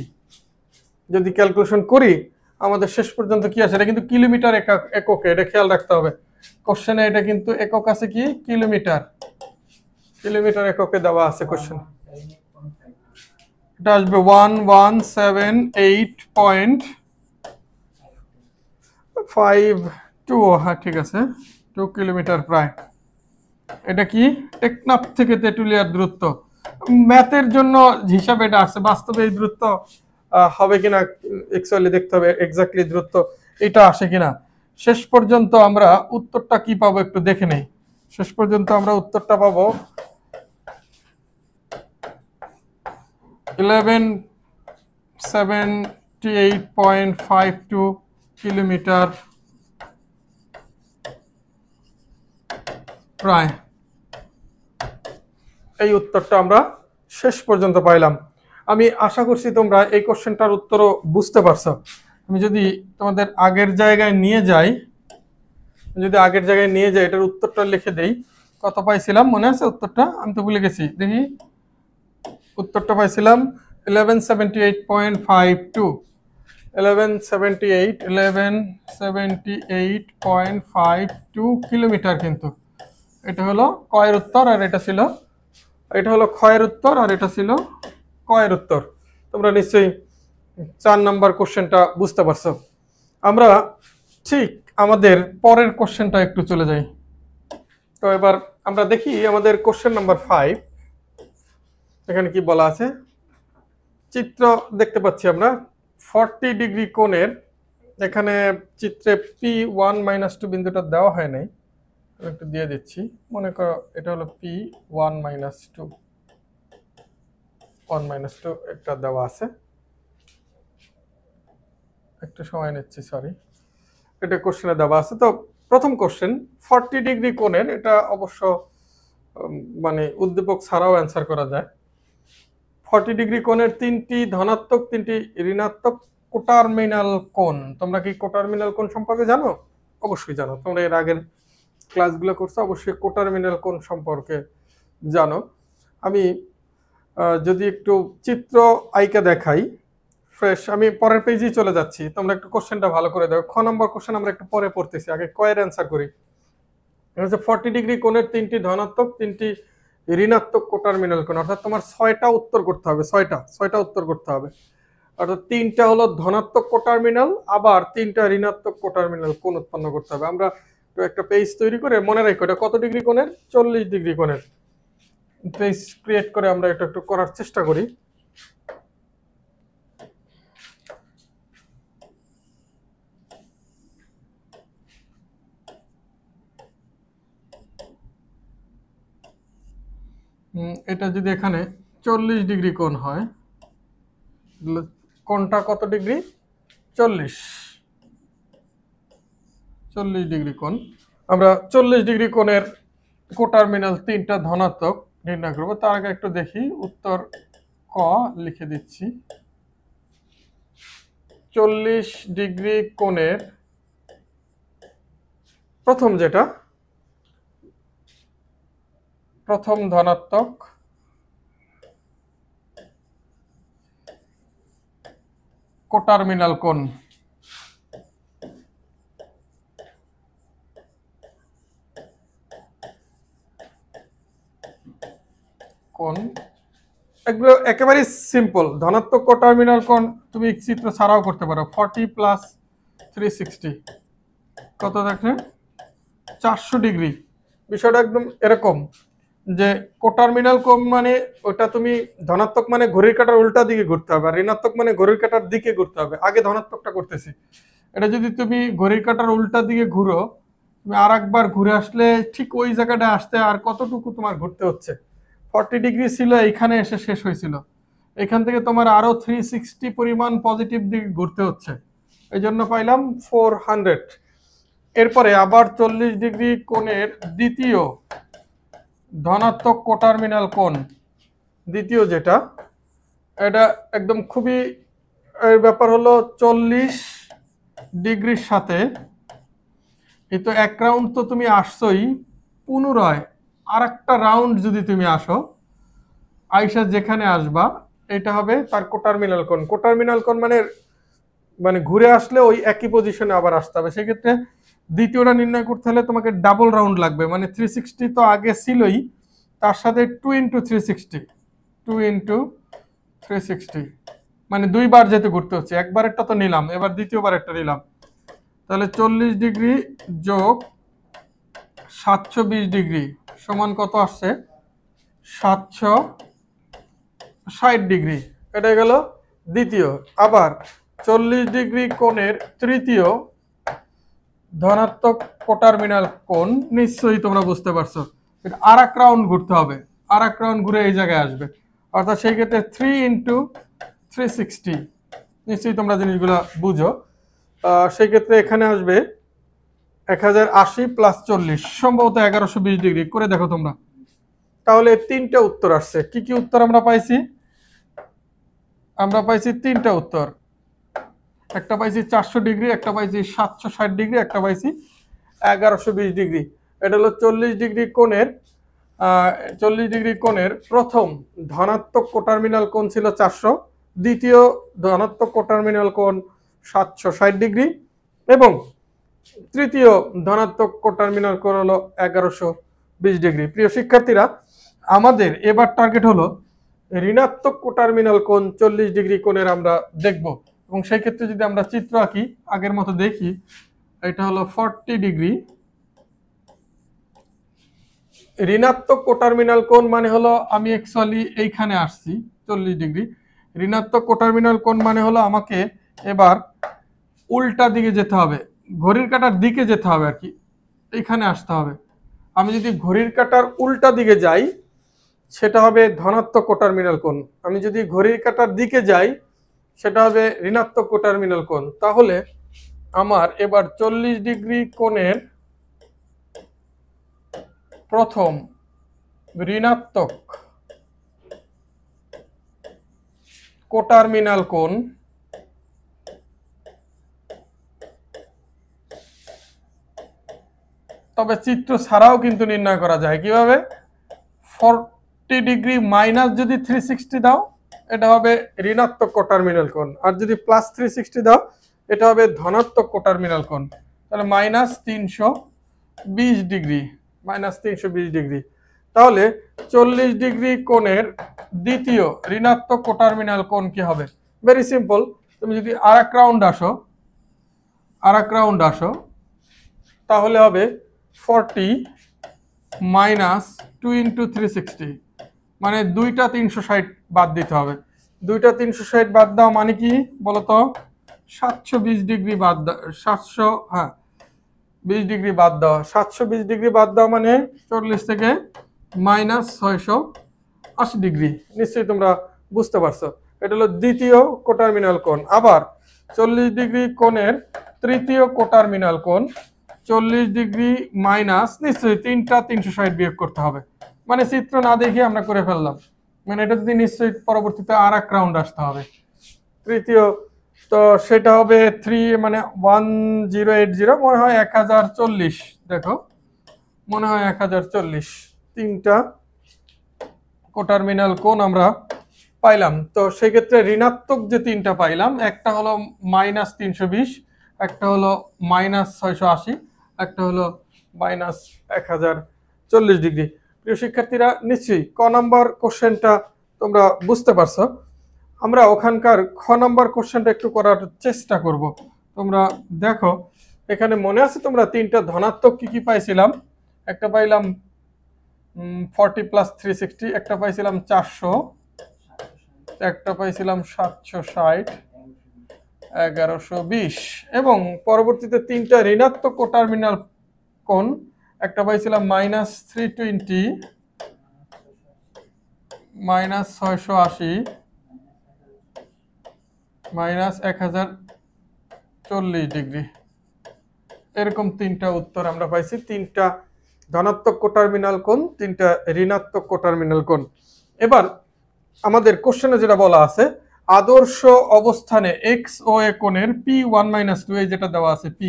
যদি ক্যালকুলেশন করি আমাদের শেষ পর্যন্ত কি আছে? এটা কিন্তু কিলোমিটার এককে, এটা খেয়াল রাখতে হবে। কোশ্চেনে এটা কিন্তু একক আছে কি? কিলোমিটার এককে দেওয়া আছে কোশ্চেন। এটা আসবে 1178.52, হ্যাঁ ঠিক আছে, 2 কিলোমিটার প্রায়। এটা কি? টেকনাফ থেকে তেতুলিয়ার দূরত্ব। ম্যাথের জন্য হিসাবে এটা আসছে, বাস্তবে এই দূরত্ব হবে কিনা অ্যাকচুয়ালি দেখতে হবে, এক্স্যাক্টলি দূরত্ব এটা আসে কিনা। শেষ পর্যন্ত আমরা উত্তরটা কি পাবো একটু দেখে নেই। শেষ পর্যন্ত আমরা উত্তরটা পাবো 1178.52 কিলোমিটার প্রায়। এই উত্তরটা আমরা শেষ পর্যন্ত পাইলাম। আমি আশা করছি তোমরা এই কোশ্চেনটার উত্তরও বুঝতে পারছো। আমি যদি তোমাদের আগের জায়গায় নিয়ে যাই, এটার উত্তরটা লিখে দেই। কত পাইছিলাম মনে আছে উত্তরটা? আমি তো ভুলে গেছি, দেখি। উত্তরটা পাইছিলাম 1178.52। 1178.52 কিলোমিটার। কিন্তু এটা হলো কয়ের উত্তর, আর এটা হলো ক্ষয়ের উত্তর, আর এটা ছিল কয়ের উত্তর। তোমরা নিশ্চয়ই 4 নাম্বার কোশ্চেনটা বুঝতে পারছো। আমরা ঠিক আমাদের পরের কোশ্চেনটা একটু চলে যাই। তো এবার আমরা দেখি আমাদের কোশ্চেন নাম্বার 5। এখানে কি বলা আছে, চিত্র দেখতে পাচ্ছি আমরা 40 ডিগ্রি কোণের, এখানে চিত্রে P1-2 বিন্দুটা দেওয়া হয় নাই, একটু দিয়ে দিচ্ছি। মনে করো এটা হলো P1-2, 1-2 একটা দেওয়া আছে, একটু সময় নিচ্ছি, সরি। এটা কোশ্চেনে দেওয়া আছে। তো প্রথম কোশ্চেন 40 ডিগ্রি কোণের, এটা অবশ্য মানে উদ্দীপক ছাড়াও অ্যান্সার করা যায়। 40 ডিগ্রি কোণের 3টি ধনাত্মক 3টি ঋণাত্মক কোটার্মিনাল কোণ। তোমরা কি কোটার্মিনাল কোণ সম্পর্কে জানো? অবশ্যই জানো, তোমরা এর আগের ক্লাসগুলো করছো, অবশ্যই কোটার্মিনাল কোণ সম্পর্কে জানো। আমি যদি একটু চিত্র আইকা দেখাই ফ্রেশ, আমি পরের পেজেই চলে যাচ্ছি, তোমরা একটু কোশ্চেনটা ভালো করে দেখো। খ নম্বর কোশ্চেন আমরা একটু পরে পড়তেছি, আগে কয়ের অ্যান্সার করি। 40 ডিগ্রি কোণের 3টি ধনাত্মক 3টি ঋণাত্মক কোটার্মিনাল কোণ, অর্থাৎ তোমার 6টা উত্তর করতে হবে, 6টা উত্তর করতে হবে। অর্থাৎ 3টা হলো ধনাত্মক কোটার্মিনাল, আবার 3টা ঋণাত্মক কোটার্মিনাল কোণ উৎপন্ন করতে হবে। আমরা একটা পেজ তৈরি করে মনে রাখো এটা কত ডিগ্রি কোণের, 40 ডিগ্রি কোণের পেজ ক্রিয়েট করে আমরা এটা একটু করার চেষ্টা করি। এটা যদি এখানে 40 ডিগ্রি কোণ হয়, কোণটা কত ডিগ্রি, 40 ডিগ্রি কোণ। আমরা 40 ডিগ্রি কোণের কোটার্মিনাল 3টা ধনাত্মক নির্ণয় করব। তার আগে একটু দেখি উত্তর ক লিখে দিচ্ছি। 40 ডিগ্রি কোণের প্রথম যেটা, প্রথম ধনাত্মক কোটার্মিনাল কোণ, এগুলো একেবারে সিম্পল। ধনাত্মক কোটার্মিনাল কোণ তুমি চিত্র ছাড়াও করতে পারো। 40 + 360 কত দেখে, 400 ডিগ্রি। বিষয়টা একদম এরকম যে কোটার্মিনাল কোণ মানে ওটা তুমি ধনাত্মক মানে ঘড়ির কাঁটার উল্টা দিকে ঘুরতে হবে, আর ঋণাত্মক মানে ঘড়ির কাঁটার দিকে ঘুরতে হবে। আগে ধনাত্মকটা করতেছি, এটা যদি তুমি ঘড়ির কাঁটার উল্টা দিকে ঘুরো, তুমি আর একবার ঘুরে আসলে ঠিক ওই জায়গাটা আসতে আর কতটুকু তোমার ঘুরতে হচ্ছে। 40 ডিগ্রি ছিল, এইখানে এসে শেষ হয়েছিল, এখান থেকে তোমার আরো 360 পরিমাণ পজিটিভ দিকে ঘুরতে হচ্ছে, এই জন্য পাইলাম 400। এরপরে আবার 40 ডিগ্রি কোণের দ্বিতীয় ধনাত্মক কোটার্মিনাল কোণ, দ্বিতীয় যেটা, এটা একদম খুবই ব্যাপার হলো 40 ডিগ্রির সাথে এই তো এক রাউন্ড তো তুমি আসছোই, পুনরায় আর একটা রাউন্ড যদি তুমি আসো, আইসা যেখানে আসবা এটা হবে তার কোটার্মিনাল কোণ। কোটার্মিনাল কোণ মানে ঘুরে আসলে ওই একই পজিশনে আবার আসতে হবে। সেক্ষেত্রে দ্বিতীয়টা নির্ণয় করতে হলে তোমাকে ডাবল রাউন্ড লাগবে, মানে 360 তো আগে ছিলই, তার সাথে 2 × 360, 2 × 360 মানে দুইবার যেতে ঘুরতে হচ্ছে। একবারেরটা তো নিলাম, এবার দ্বিতীয়বার একটা নিলাম, তাহলে 40 ডিগ্রি যোগ 720 ডিগ্রি সমান কত আসছে, 760 ডিগ্রি। এটা গেল দ্বিতীয়। আবার 40 ডিগ্রি কোণের তৃতীয় ধনাত্মক কোটার্মিনাল কোণ, নিশ্চয়ই তোমরা বুঝতে পারছো, এটা আর এক রাউন্ড ঘুরতে হবে, আর এক রাউন্ড ঘুরে এই জায়গায় আসবে, অর্থাৎ সেই ক্ষেত্রে 3 × 360, নিশ্চয়ই তোমরা জিনিসগুলো বুঝো। সেই ক্ষেত্রে এখানে আসবে 1080 + 40, সম্ভবত 1120 ডিগ্রি। করে দেখো তোমরা, তাহলে 3টা উত্তর আসছে। কি কি উত্তর আমরা পাইছি? আমরা পাইছি 3টা উত্তর, একটা পাইছি 400 ডিগ্রি, একটা পাইছি 760 ডিগ্রি, একটা পাইছি 1120 ডিগ্রি। এটা হলো 40 ডিগ্রি কোণের 40 ডিগ্রি কোণের প্রথম ধনাত্মক কোটার্মিনাল কোণ ছিল 400, দ্বিতীয় ধনাত্মক কোটার্মিনাল কোণ 760 ডিগ্রি এবং তৃতীয় ধনাত্মক কোটার্মিনাল কোণ হলো 1120 ডিগ্রি। প্রিয় শিক্ষার্থীরা, আমাদের এবার টার্গেট হলো ঋণাত্মক কোটার্মিনাল কোণ 40 ডিগ্রি কোণের আমরা দেখব, এবং সেই ক্ষেত্রে যদি আমরা চিত্র আঁকি আগের মতো দেখি, এটা হলো 40 ডিগ্রি। ঋণাত্মক কোটার্মিনাল কোণ মানে হলো, আমি অ্যাকচুয়ালি এইখানে আসছি 40 ডিগ্রি। ঋণাত্মক কোটার্মিনাল কোণ মানে হলো আমাকে এবার উল্টা দিকে যেতে হবে, ঘড়ির কাঁটার দিকে যেতে হবে আর কি, এইখানে আসতে হবে। আমি যদি ঘড়ির কাঁটার উল্টা দিকে যাই সেটা হবে ধনাত্মক কোটার্মিনাল কোণ, আমি যদি ঘড়ির কাঁটার দিকে যাই সেটা হবে ঋণাত্মক কোটার্মিনাল কোণ। তাহলে আমার এবার 40 ডিগ্রি কোণের প্রথম ঋণাত্মক কোটার্মিনাল কোণ তবে চিত্র ছাড়াও কিন্তু নির্ণয় করা যায়। কিভাবে? 40 ডিগ্রি মাইনাস যদি 360 দাও এটা হবে ঋণাত্মক কোটার্মিনাল কোণ, আর যদি প্লাস 360 দাও এটা হবে ধনাত্মক কোটার্মিনাল কোণ। তাহলে মাইনাস 320 ডিগ্রি, মাইনাস 320 ডিগ্রি। তাহলে 40 ডিগ্রি কোণের দ্বিতীয় ঋণাত্মক কোটার্মিনাল কোণ কি হবে? ভেরি সিম্পল, তুমি যদি আর এক রাউন্ড আসো তাহলে হবে 40 মাইনাস 2 ইন্টু 360, মানে দুইটা 360 বাদ দিতে হবে। দুইটা 360 বাদ দাও মানে কি বলতো? 720 ডিগ্রি বাদ দাও, 20 ডিগ্রি বাদ দাও। 720 ডিগ্রি বাদ দাও মানে 40 থেকে মাইনাস 680 ডিগ্রি। নিশ্চয়ই তোমরা বুঝতে পারছো, এটা হলো দ্বিতীয় কোটার্মিনাল কোণ। আবার 40 ডিগ্রি কোণের তৃতীয় কোটার্মিনাল কোণ 40 ডিগ্রি মাইনাস, নিশ্চয়ই তিনটা 360 বিয়োগ করতে হবে, মানে চিত্র না দেখে আমরা করে ফেললাম, মানে এটা যদি নিশ্চয়ই পরবর্তীতে আর এক রাউন্ড আসতে হবে তৃতীয়, তো সেটা হবে 3 মানে 1080, মনে হয় 1040, দেখো মনে হয় 1040। তিনটা কোটার্মিনাল কোণ আমরা পাইলাম। তো সেক্ষেত্রে ঋণাত্মক যে তিনটা পাইলাম, একটা হলো মাইনাস 320, একটা হলো মাইনাস 680, একটা হলো মাইনাস 1040 ডিগ্রি। প্রিয় শিক্ষার্থীরা, নিশ্চয়ই ক নাম্বার কোশ্চেনটা তোমরা বুঝতে পারছো। আমরা ওখানকার খ নাম্বার কোশ্চেনটা একটু করার চেষ্টা করব। তোমরা দেখো, এখানে মনে আছে তোমরা তিনটা ধনাত্মক কি কি পাইছিলাম? একটা পাইলাম 40 প্লাস 360, একটা পাইছিলাম 400, একটা পাইছিলাম 760, 1120, এবং পরবর্তীতে তিনটা ঋণাত্মক কোটার্মিনাল কোণ, একটা পাইছিলাম মাইনাস 320, মাইনাস 680, মাইনাস 1040 ডিগ্রি। এরকম তিনটা উত্তর আমরা পাইছি, তিনটা ধনাত্মক কোটার্মিনাল কোণ, তিনটা ঋণাত্মক কোটার্মিনাল কোণ। এবার আমাদের কোশ্চেনে যেটা বলা আছে, আদর্শ অবস্থানে এক্স ও এ কোণের P1-2, এই যেটা দেওয়া আছে P,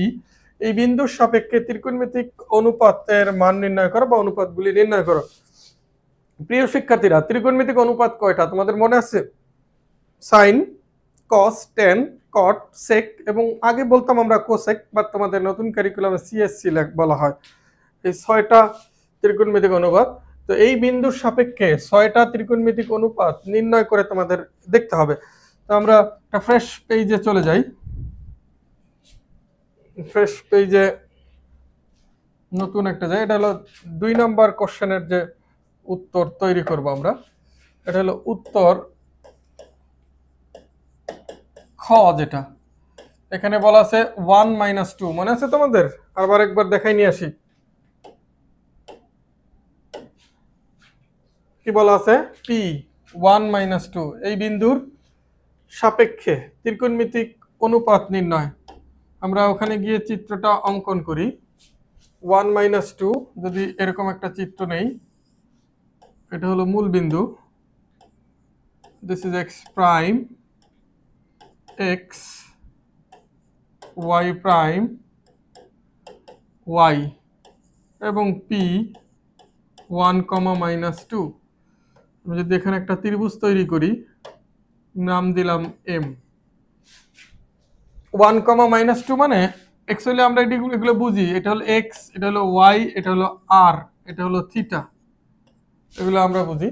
এই বিন্দুর সাপেক্ষে ত্রিকোণমিতিক অনুপাতের মান নির্ণয় করো বা অনুপাতগুলি নির্ণয় করো। প্রিয় শিক্ষার্থীরা, ত্রিকোণমিতিক অনুপাত কয়টা তোমাদের মনে আছে? সাইন, কস, টেন, কট, সেক, এবং আগে বলতাম আমরা কোসেক, বাট তোমাদের নতুন কারিকুলামে সিএসসি বলা হয়। এই 6টা ত্রিকোণমিতিক অনুপাত। তো এই বিন্দুর সাপেক্ষে 6টা ত্রিকোণমিতিক অনুপাত নির্ণয় করে তোমাদের দেখতে হবে। তো আমরা একটা ফ্রেশ পেজে চলে যাই। ফ্রেশ পেজে নতুন একটা যাই, এটা হলো 2 নম্বর কোশ্চেনের যে উত্তর তৈরি করব আমরা। এটা হলো উত্তর খ, যেটা এখানে বলা আছে 1-2, মনে আছে তোমাদের? আবার একবার দেখাই নিয়ে আসি, কি বলা আছে? P1-2, এই বিন্দুর সাপেক্ষে ত্রিকোণমিতিক অনুপাত নির্ণয়। আমরা ওখানে গিয়ে চিত্রটা অঙ্কন করি। 1-2, যদি এরকম একটা চিত্র নেই, এটা হলো মূল বিন্দু, this is X prime, X, Y prime, Y, এবং P1-2। আমি যদি এখানে একটা ত্রিভুজ তৈরি করি, নাম দিলাম এম। 1, -2 মানে অ্যাকচুয়ালি আমরা এগুলো বুঝি, এটা হলো এক্স, এটা হলো ওয়াই, এটা হলো আর, এটা হলো থিটা, এগুলো আমরা বুঝি।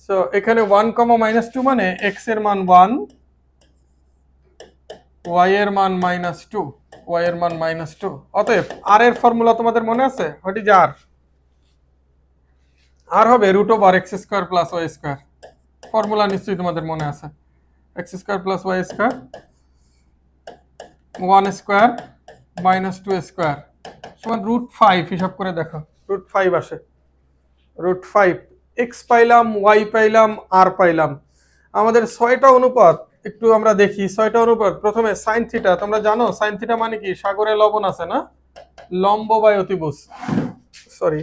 সো এখানে 1, -2 মানে এক্স এর মান 1, ওয়াই এর মান -2, ওয়াই এর মান -2। অতএব আর এর ফর্মুলা তোমাদের মনে আছে? হোয়াট ইজ আর? আর হবে √(x² + y²। ফর্মুলা নিশ্চয়ই তোমাদের মনে আছে, x² + y² 1² -2² সমান √5। হিসাব করে দেখো, √5 আসে, √5। এক্স পাইলাম, ওয়াই পাইলাম, আর পাইলাম। আমাদের 6টা অনুপাত একটু আমরা দেখি। 6টা অনুপাত, প্রথমে সাইন থিটা। তোমরা জানো সাইন থিটা মানে কি? সাগরে লবণ আছে না, লম্ব বাই অতিভুজ, সরি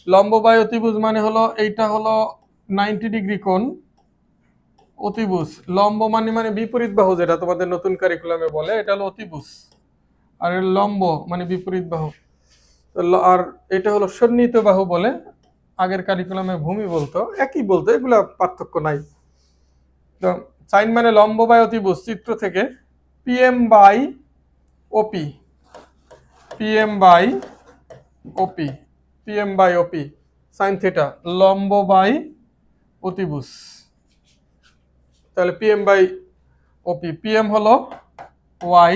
লম্ব বাই অতিভুজ মানে হলো এইটা হলো 90 ডিগ্রি কোণ, অতিভুজ লম্ব মানে বিপরীত বাহু, যেটা তোমাদের নতুন কারিকুলামে বলে, এটা হলো অতিভুজ, আর এর লম্ব মানে বিপরীত বাহু। আর এটা হলো সন্নিহিত বাহু বলে, আগের কারিকুলামে ভূমি বলতো, একই বলতো, এগুলা পার্থক্য নাই। তো সাইন মানে লম্ব বাই অতিভুজ, চিত্র থেকে PM by OP, PM by OP, PM by OP sine theta, লম্ব বাই অতিভুজ। তাহলে পিএম বাই ওপি, পিএম হলো ওয়াই,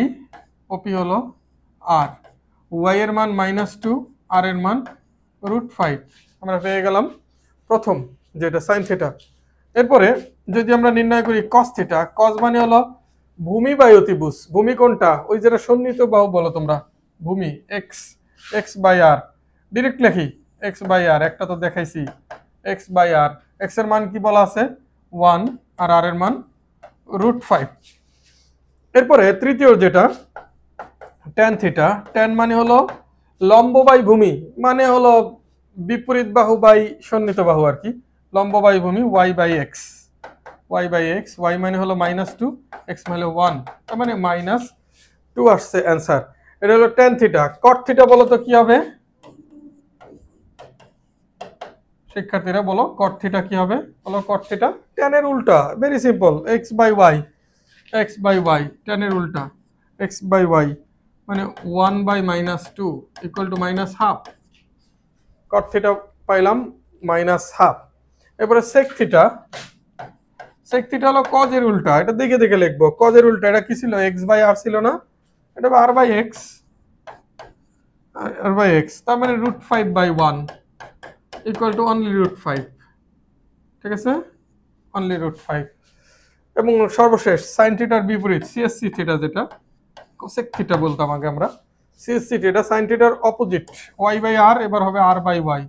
ওপি হলো আর। ওয়াই এর মান -2, আর এর মান √5। আমরা পেয়ে গেলাম প্রথম, যেটা সাইন থিটা। এরপরে যদি আমরা নির্ণয় করি কস থিটা, কস মানে হলো ভূমি বাই অতিভুজ। ভূমি কোনটা? ওই যেটা সন্নিহিত বাহু বলো তোমরা, ভূমি X, X by R. Direct লিখি এক্স বাই আর, একটা তো দেখাইছি, এক্স বাই আর। এক্স এর মান কি বলা আছে? 1, আর আর এর মান √5। এরপরে তৃতীয় যেটা ট্যান থিটা, ট্যান মানে হলো লম্ব বাই ভূমি, মানে হলো বিপরীত বাহু বাই সন্নিহিত বাহু আর কি, লম্ব বাই ভূমি, Y by X, Y by X. Y মানে হলো -2, এক্স মানে 1, তার মানে -2 আসছে অ্যান্সার। এটা হলো ট্যান থিটা। কট থিটা বলো তো কি হবে? শিক্ষার্থীরা বলো কট থিটা কি হবে? বলো কট থিটা। ট্যানের উল্টা, very simple, X by Y, X by Y, ট্যানের উল্টা এক্স বাই ওয়াই, মানে 1/-2 ইকুয়াল টু -1/2। কট থিটা পাইলাম -1/2। এরপরে সেক থিটা, সেক থিটা হলো কজের উল্টা। এটা দেখে দেখে লিখবো, কজের উল্টা। এটা কি ছিল? এক্স বাই আর ছিল না, এটা R by X, R by X, তার মানে √5/1 ইকুয়াল টু অনলি √5। ঠিক আছে, অনলি √5। এবং সর্বশেষ সাইন থিটার বিপরীত সিএসসি থিটা, যেটা কোসেক থিটা বলতাম আগে আমরা, সিএসসি থিটা সাইন থিটার অপোজিট, ওয়াই বাই আর, এবার হবে আর বাই ওয়াই,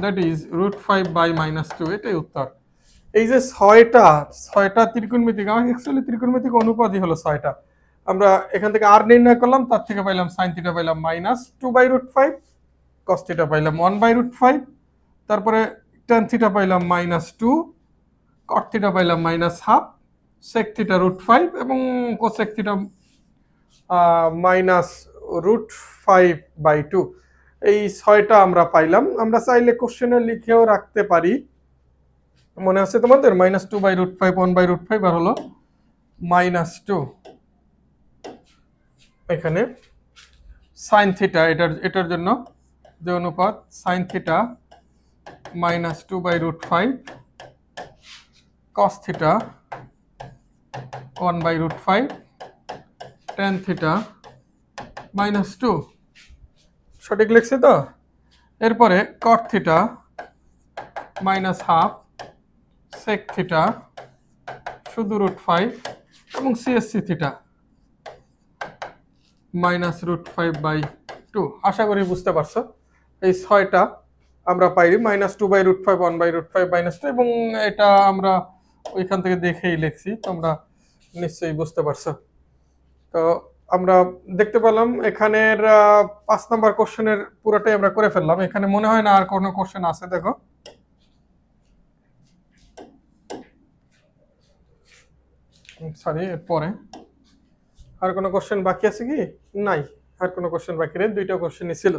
দ্যাট ইজ √5/-2। এটাই উত্তর। এই যে ছয়টা ত্রিকোণমিতিক, আমার অ্যাকচুয়ালি ত্রিকোণমিতিক অনুপাতই হলো 6টা। আমরা এখান থেকে আর নির্ণয় করলাম, তার থেকে পাইলাম সাইন থিটা পাইলাম -2/√5, কস থিটা পাইলাম 1/√5, তারপরে ট্যান থিটা পাইলাম -2, কট থিটা পাইলাম -1/2, সেক থিটা √5 এবং কোসেক থিটা -√5/2। এই 6টা আমরা পাইলাম। আমরা চাইলে কোশ্চেনে লিখেও রাখতে পারি। মনে আছে তোমাদের? -2/√5, 1/√5 আর হলো -2। এখানে সাইন থিটা, এটার জন্য যে অনুপাত, sine theta -2/√5, cos theta 1/√5, tan theta -2। সঠিক লিখছি তো? এরপরে কট থিটা -1/2, সেক থিটা শুধু √5 এবং সিএসসি থিটা -√5/2। আশা করি বুঝতে পারছো। এই 6টা আমরা পাই -2/√5, 1/√5, -2, এবং এটা আমরা ওইখান থেকে দেখেই লিখছি, তোমরা নিশ্চয়ই বুঝতে পারছো। তো আমরা দেখতে পেলাম এখানের 5 নাম্বার কোশ্চেনের পুরোটাই আমরা করে ফেললাম। এখানে মনে হয় না আর কোনো কোশ্চেন আছে, দেখো। সরি, এরপরে আর কোনো কোশ্চেন বাকি আছে কি? নাই, আর কোনো কোশ্চেন বাকি নেই, 2টা কোশ্চেনই ছিল।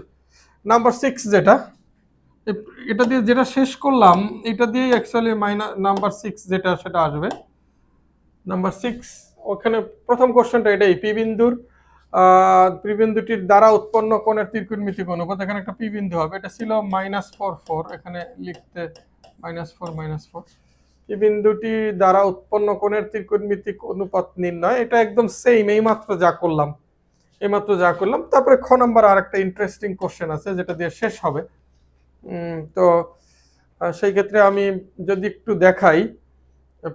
নাম্বার 6 যেটা, এটা দিয়ে যেটা শেষ করলাম, এটা দিয়েই অ্যাকচুয়ালি নাম্বার 6 যেটা, সেটা আসবে। নাম্বার 6 ওখানে প্রথম কোশ্চেনটা এটাই, পি বিন্দুটির দ্বারা উৎপন্ন কোণের ত্রিকোণমিতিক অনুপাত। এখানে একটা পি বিন্দু হবে, এটা ছিল -4 এখানে লিখতে -4 পি বিন্দুটি দ্বারা উৎপন্ন কোণের ত্রিকোণমিতিক অনুপাত নির্ণয়। এটা একদম সেম, এইমাত্র যা করলাম। তারপরে খ নাম্বার আর একটা ইন্টারেস্টিং কোশ্চেন আছে যেটা দিয়ে শেষ হবে। তো সেই ক্ষেত্রে আমি যদি একটু দেখাই,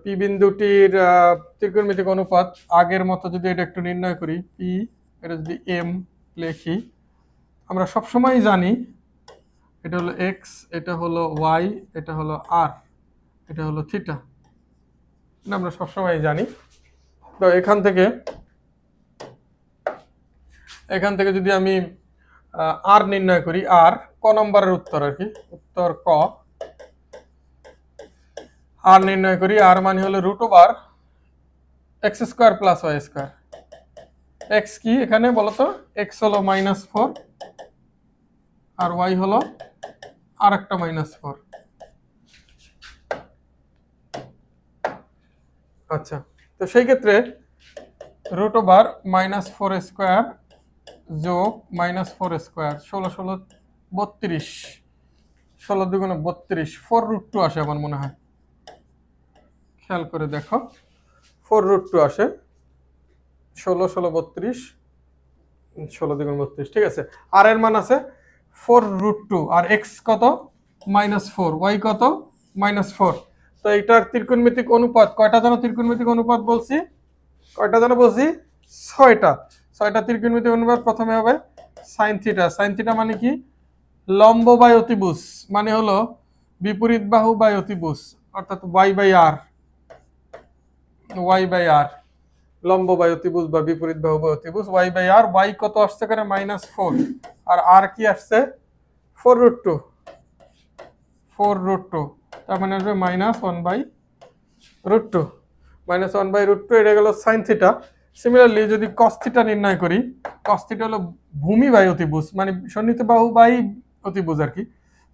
পি বিন্দুটির ত্রিকোণমিতিক অনুপাত আগের মতো যদি এটা একটু নির্ণয় করি, পি এটা যদি এম লিখি, আমরা সবসময় জানি এটা হলো এক্স, এটা হলো ওয়াই, এটা হলো আর, এটা হলো থিটা, এটা আমরা সবসময় জানি। তো এখান থেকে যদি আমি আর নির্ণয় করি, আর ক নম্বরের উত্তর আর কি, উত্তর ক, আর নির্ণয় করি, আর মানে হলো √x² + y²। এক্স কি এখানে বলতো, এক্স হলো -4 আর ওয়াই হলো আর একটা -4। আচ্ছা, তো সেই ক্ষেত্রে √−4² যোগ -4² 16 32, 16 দুগুণে 32, 4√2 আসে আমার মনে হয়, খেয়াল করে দেখো, 4√2 আসে, 16 16 32, 16 দুগুণ 32, ঠিক আছে। আর এর মান আছে 4√2, আর এক্স কত -4, ওয়াই কত -4। তো এইটার ত্রিকোণমিতিক অনুপাত কয়টা যেন ত্রিকোণমিতিক অনুপাত বলছি, কয়টা যেন বলছি, 6টা ত্রিকোণমিতিক অনুপাত। প্রথমে হবে সাইন থিটা মানে কি, লম্ব বাই অতিভুজ, মানে হলো বিপরীত বাহু বাই অতিভুজ, অর্থাৎ ওয়াই বাই আর, লম্ব বাই অতিভুজ বা বিপরীত বাহু বাই অতিভুজ, ওয়াই বাই আর। ওয়াই কত আসছে এখানে -4, আর আর কি আসছে 4√2, তার মানে আসবে -1/√2, -1/√2, এটা গেল সাইন থিটা। সিমিলারলি যদি কস থিটা নির্ণয় করি, কস থিটা হলো ভূমি বাই অতিভুজ, মানে সন্নিহিত বাহু বাই অতিভুজ আর কি,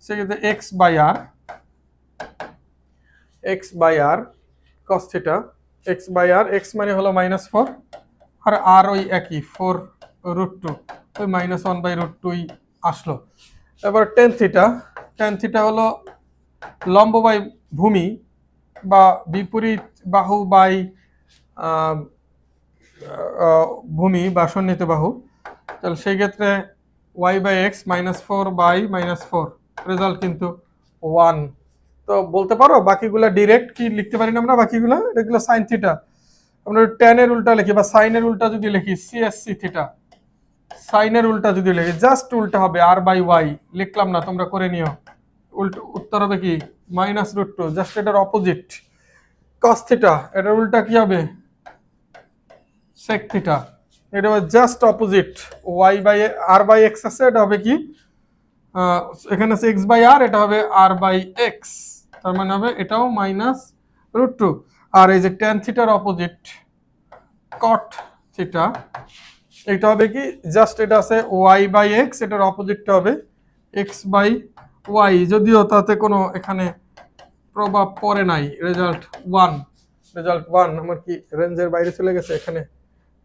সেক্ষেত্রে x/r cos theta, x/r, x মানে হলো -4 আর আর ওই একই 4√2, ওই -1/√2 আসলো। এবার tan থিটা হলো লম্ব বাই ভূমি বা বিপরীত বাহু বাই ভূমি বা সন্নিহিত বাহু, তাহলে সেই ক্ষেত্রে y/x -4/-4, রেজাল্ট কিন্তু 1। তো বলতে পারো বাকিগুলা ডিরেক্ট কি লিখতে পারি না আমরা, বাকিগুলা এগুলো সাইন থিটা, আমরা tan এর উল্টা লিখি বা সাইনের উল্টা যদি লিখি CSC থিটা, সাইনের উল্টা যদি লিখি জাস্ট উল্টা হবে r/y, লিখলাম না, তোমরা করে নিও। উত্তর হবে কি -√2, জাস্ট এটার অপোজিট। cos থিটা এটার উল্টা কি হবে, sec থিটা, এটা হবে জাস্ট অপোজিট, r/x আছে, এটা হবে কি, এখানে আছে x/r, এটা হবে r/x, তার মানে হবে এটাও -√2। আর এই যে tan থিটার অপোজিট cot থিটা, এটা হবে কি, জাস্ট এটা আছে y/x, এটার অপোজিটটা হবে x/y, যদিও তাতে কোনো এখানে প্রভাব পড়ে নাই। রেজাল্ট 1, আমার কি রেঞ্জের বাইরে চলে গেছে, এখানে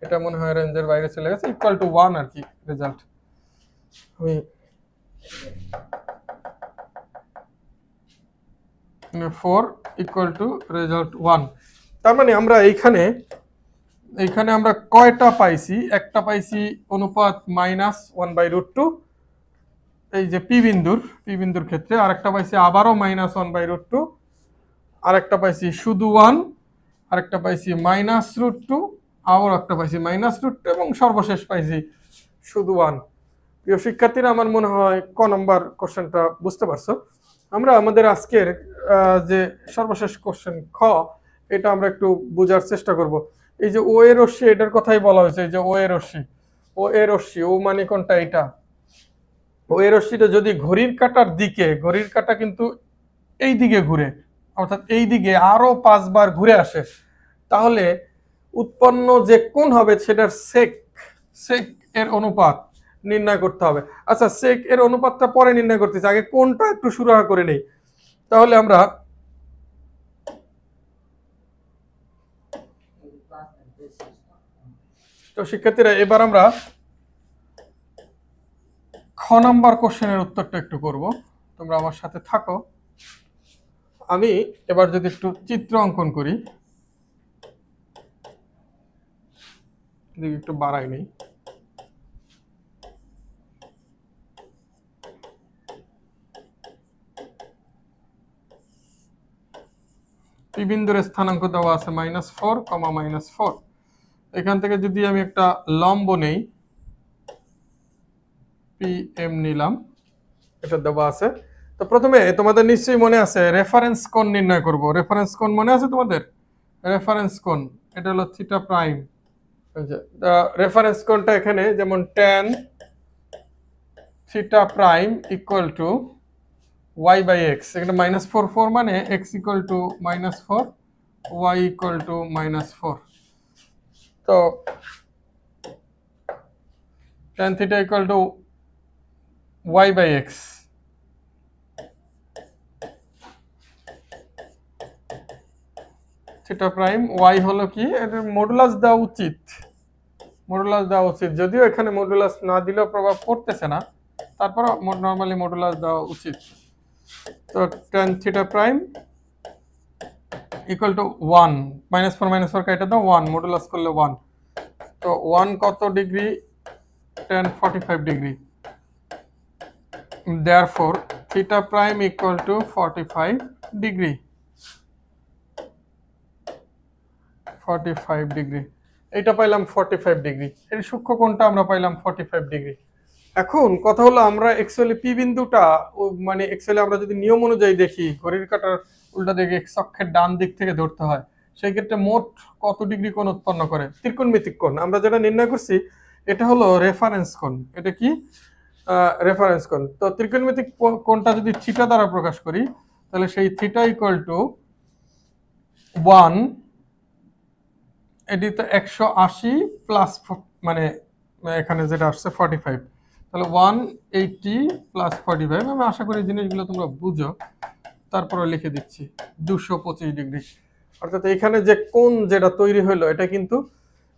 এটা মনে হয় রেঞ্জের বাইরে চলে গেছে, ইকুয়াল টু 1 আর কি রেজাল্ট। আমি 4 ইকুয়াল টু রেজাল্ট 1। তার মানে আমরা এইখানে আমরা কয়টা পাইছি, একটা পাইছি অনুপাত -1/√2, এই যে পি বিন্দুর ক্ষেত্রে, আরেকটা পাইছি আবারও -1/√2, আরেকটা পাইছি শুধু 1, আরেকটা পাইছি -√2, আবার একটা পাইছি -√2, এবং সর্বশেষ পাইছি শুধু 1। প্রিয় শিক্ষার্থীরা, আমার মনে হয় ক নম্বর কোশ্চেনটা বুঝতে পারছো। আমরা আমাদের আজকের যে সর্বশেষ কোশ্চেন খ, এটা আমরা একটু বোঝার চেষ্টা করব। এই যে ও এর রশ্মি, এটার কথাই বলা হয়েছে, এই যে ও এর রশ্মি, ও মানে কোনটা, এটা ও এর রশ্মিটা যদি ঘড়ির কাঁটা কিন্তু এই দিকে ঘুরে, অর্থাৎ এই দিকে আরো 5 বার ঘুরে আসে, তাহলে উৎপন্ন যে কোণ হবে সেটার সেক এর অনুপাত নির্ণয় করতে হবে। আচ্ছা, সেক এর অনুপাতটা পরে নির্ণয় করতেছি, আগে কোণটা একটু সুরাহা করে নেই। তাহলে আমরা তো শিক্ষার্থীরা এবার আমরা খ নাম্বার কোশ্চেনের উত্তরটা একটু করব, তোমরা আমার সাথে থাকো। আমি এবার যদি একটু চিত্র অঙ্কন করি, একটু বাড়াই নেই। পি বিন্দুর স্থানাঙ্ক দেওয়া আছে -4, -4। এখান থেকে যদি আমি একটা লম্ব নেই, পি এম নিলাম, এটা দেওয়া আছে। তো প্রথমে তোমাদের নিশ্চয়ই মনে আছে রেফারেন্স কোণ নির্ণয় করব। রেফারেন্স কোণ মনে আছে তোমাদের? রেফারেন্স কোণ এটা হলো থিটা প্রাইম। রেফারেন্স কোণটা এখানে যেমন tan theta prime equal two y/x, এখানে -4 4 মানে x equal to -4, y equal to -4। তো tan theta equal two y/x, theta prime y হলো কি, এর মডুলাস দেওয়া উচিত, যদিও এখানে মডুলাস না দিলেও প্রভাব পড়তেছে না, তারপর নরমালি মডুলাস দেওয়া উচিত। তো tan theta prime equal two 1, -4 -4 কেটে দাও, 1 মডুলাস করলে 1। তো 1 কত degree? tan 45 degree. therefore theta prime equal two 45 degree. 45 degree, এটা পাইলাম 45 ডিগ্রি। এর সূক্ষ্ম কোণটা আমরা পাইলাম 45 ডিগ্রি। এখন কথা হলো আমরা অ্যাকচুয়ালি পি বিন্দুটা মানে অ্যাকচুয়ালি আমরা যদি নিয়ম অনুযায়ী দেখি, ঘড়ির কাঁটার উল্টা দিকে x অক্ষের ডান দিক থেকে ধরতে হয়, সেই ক্ষেত্রে মোট কত ডিগ্রি কোণ উৎপন্ন করে? ত্রিকোণমিতিক কোণ। আমরা যেটা নির্ণয় করছি এটা হলো রেফারেন্স কোণ। এটা কি? রেফারেন্স কোণ। তো ত্রিকোণমিতিক কোণটা যদি থিটা দ্বারা প্রকাশ করি, তাহলে সেই থিটা ইকুয়াল টু 1, এটি তো 180 প্লাস মানে এখানে যেটা আসছে 45, তাহলে 180 প্লাস 45। আমি আশা করি জিনিসগুলো তোমরা বুঝো, তারপরে লিখে দিচ্ছি 225 ডিগ্রি। অর্থাৎ এখানে যে কোণ যেটা তৈরি হলো, এটা কিন্তু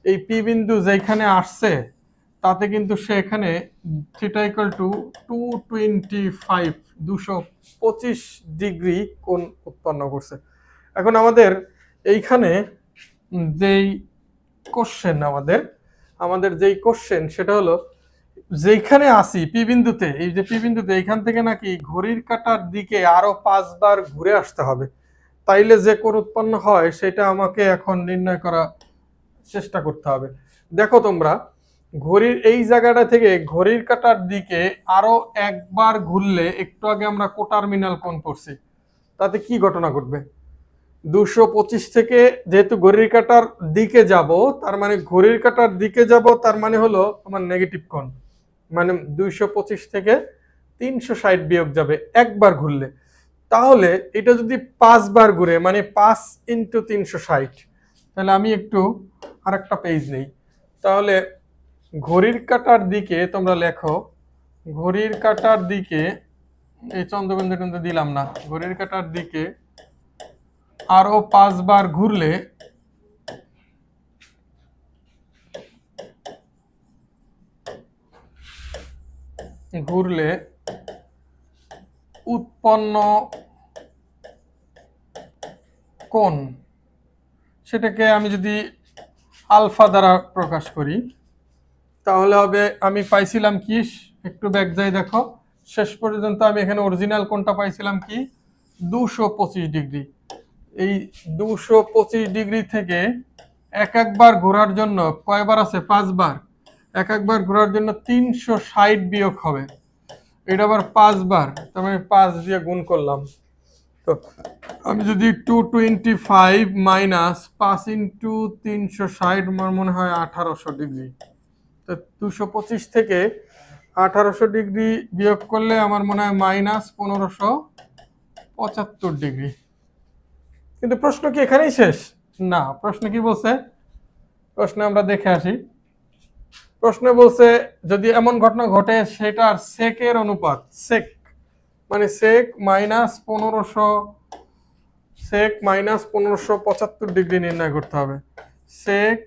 এই পি বিন্দু যেখানে আসছে তাতে কিন্তু সে এখানে থিটা ইকুয়াল টু 225 ডিগ্রি কোণ উৎপন্ন করছে। এখন আমাদের এইখানে যেই কোশ্চেন আমাদের যেই কোশ্চেন সেটা হলো, যেখানে আসি পি বিন্দুতে, এই যে পি বিন্দুতে এইখান থেকে নাকি ঘড়ির কাঁটার দিকে আরো 5 বার ঘুরে আসতে হবে, তাইলে যে কোণ উৎপন্ন হয় সেটা আমাকে এখন নির্ণয় করার চেষ্টা করতে হবে। দেখো তোমরা, ঘড়ির এই জায়গাটা থেকে ঘড়ির কাঁটার দিকে আরো একবার ঘুরলে, একটু আগে আমরা কোটার্মিনাল কোণ পড়ছি, তাতে কি ঘটনা ঘটবে? 225 থেকে যেহেতু ঘড়ির কাঁটার দিকে যাব, তার মানে ঘড়ির কাঁটার দিকে যাব, তার মানে হলো আমার নেগেটিভ কোণ, মানে 225 থেকে 360 বিয়োগ যাবে একবার ঘুরলে। তাহলে এটা যদি 5 বার ঘুরে, মানে 5 × 360, তাহলে আমি একটু আরেকটা পেজ নেই। তাহলে ঘড়ির কাঁটার দিকে তোমরা লেখো, ঘড়ির কাঁটার দিকে, এই চন্দ্রবিন্দু কিন্তু দিলাম না, ঘড়ির কাঁটার দিকে আরো 5 বার ঘুরলে উৎপন্ন কোণ, সেটাকে আমি যদি আলফা দ্বারা প্রকাশ করি, তাহলে হবে, আমি পাইছিলাম কি, একটু ব্যাক যাই দেখো, শেষ পর্যন্ত আমি এখানে অরিজিনাল কোণটা পাইছিলাম কি 225 ডিগ্রি। এই 225 ডিগ্রি থেকে একবার ঘোরার জন্য কয়বার আছে? 5 বার। একবার ঘোরার জন্য 360 বিয়োগ হবে, এটা আবার 5 বার, তার মানে 5 দিয়ে গুণ করলাম। তো আমি যদি 225 মাইনাস 5 × 360, আমার মনে হয় 1800 ডিগ্রি। তো 225 থেকে 1800 ডিগ্রি বিয়োগ করলে আমার মনে হয় -1575 ডিগ্রি। কিন্তু প্রশ্ন কি এখানেই শেষ? না, প্রশ্ন কি বলছে? প্রশ্নে আমরা দেখে আসি। প্রশ্নে বলছে যদি এমন ঘটনা ঘটে, সেটার সেকের অনুপাত, সেক মানে সেক -1575 ডিগ্রি নির্ণয় করতে হবে। Sec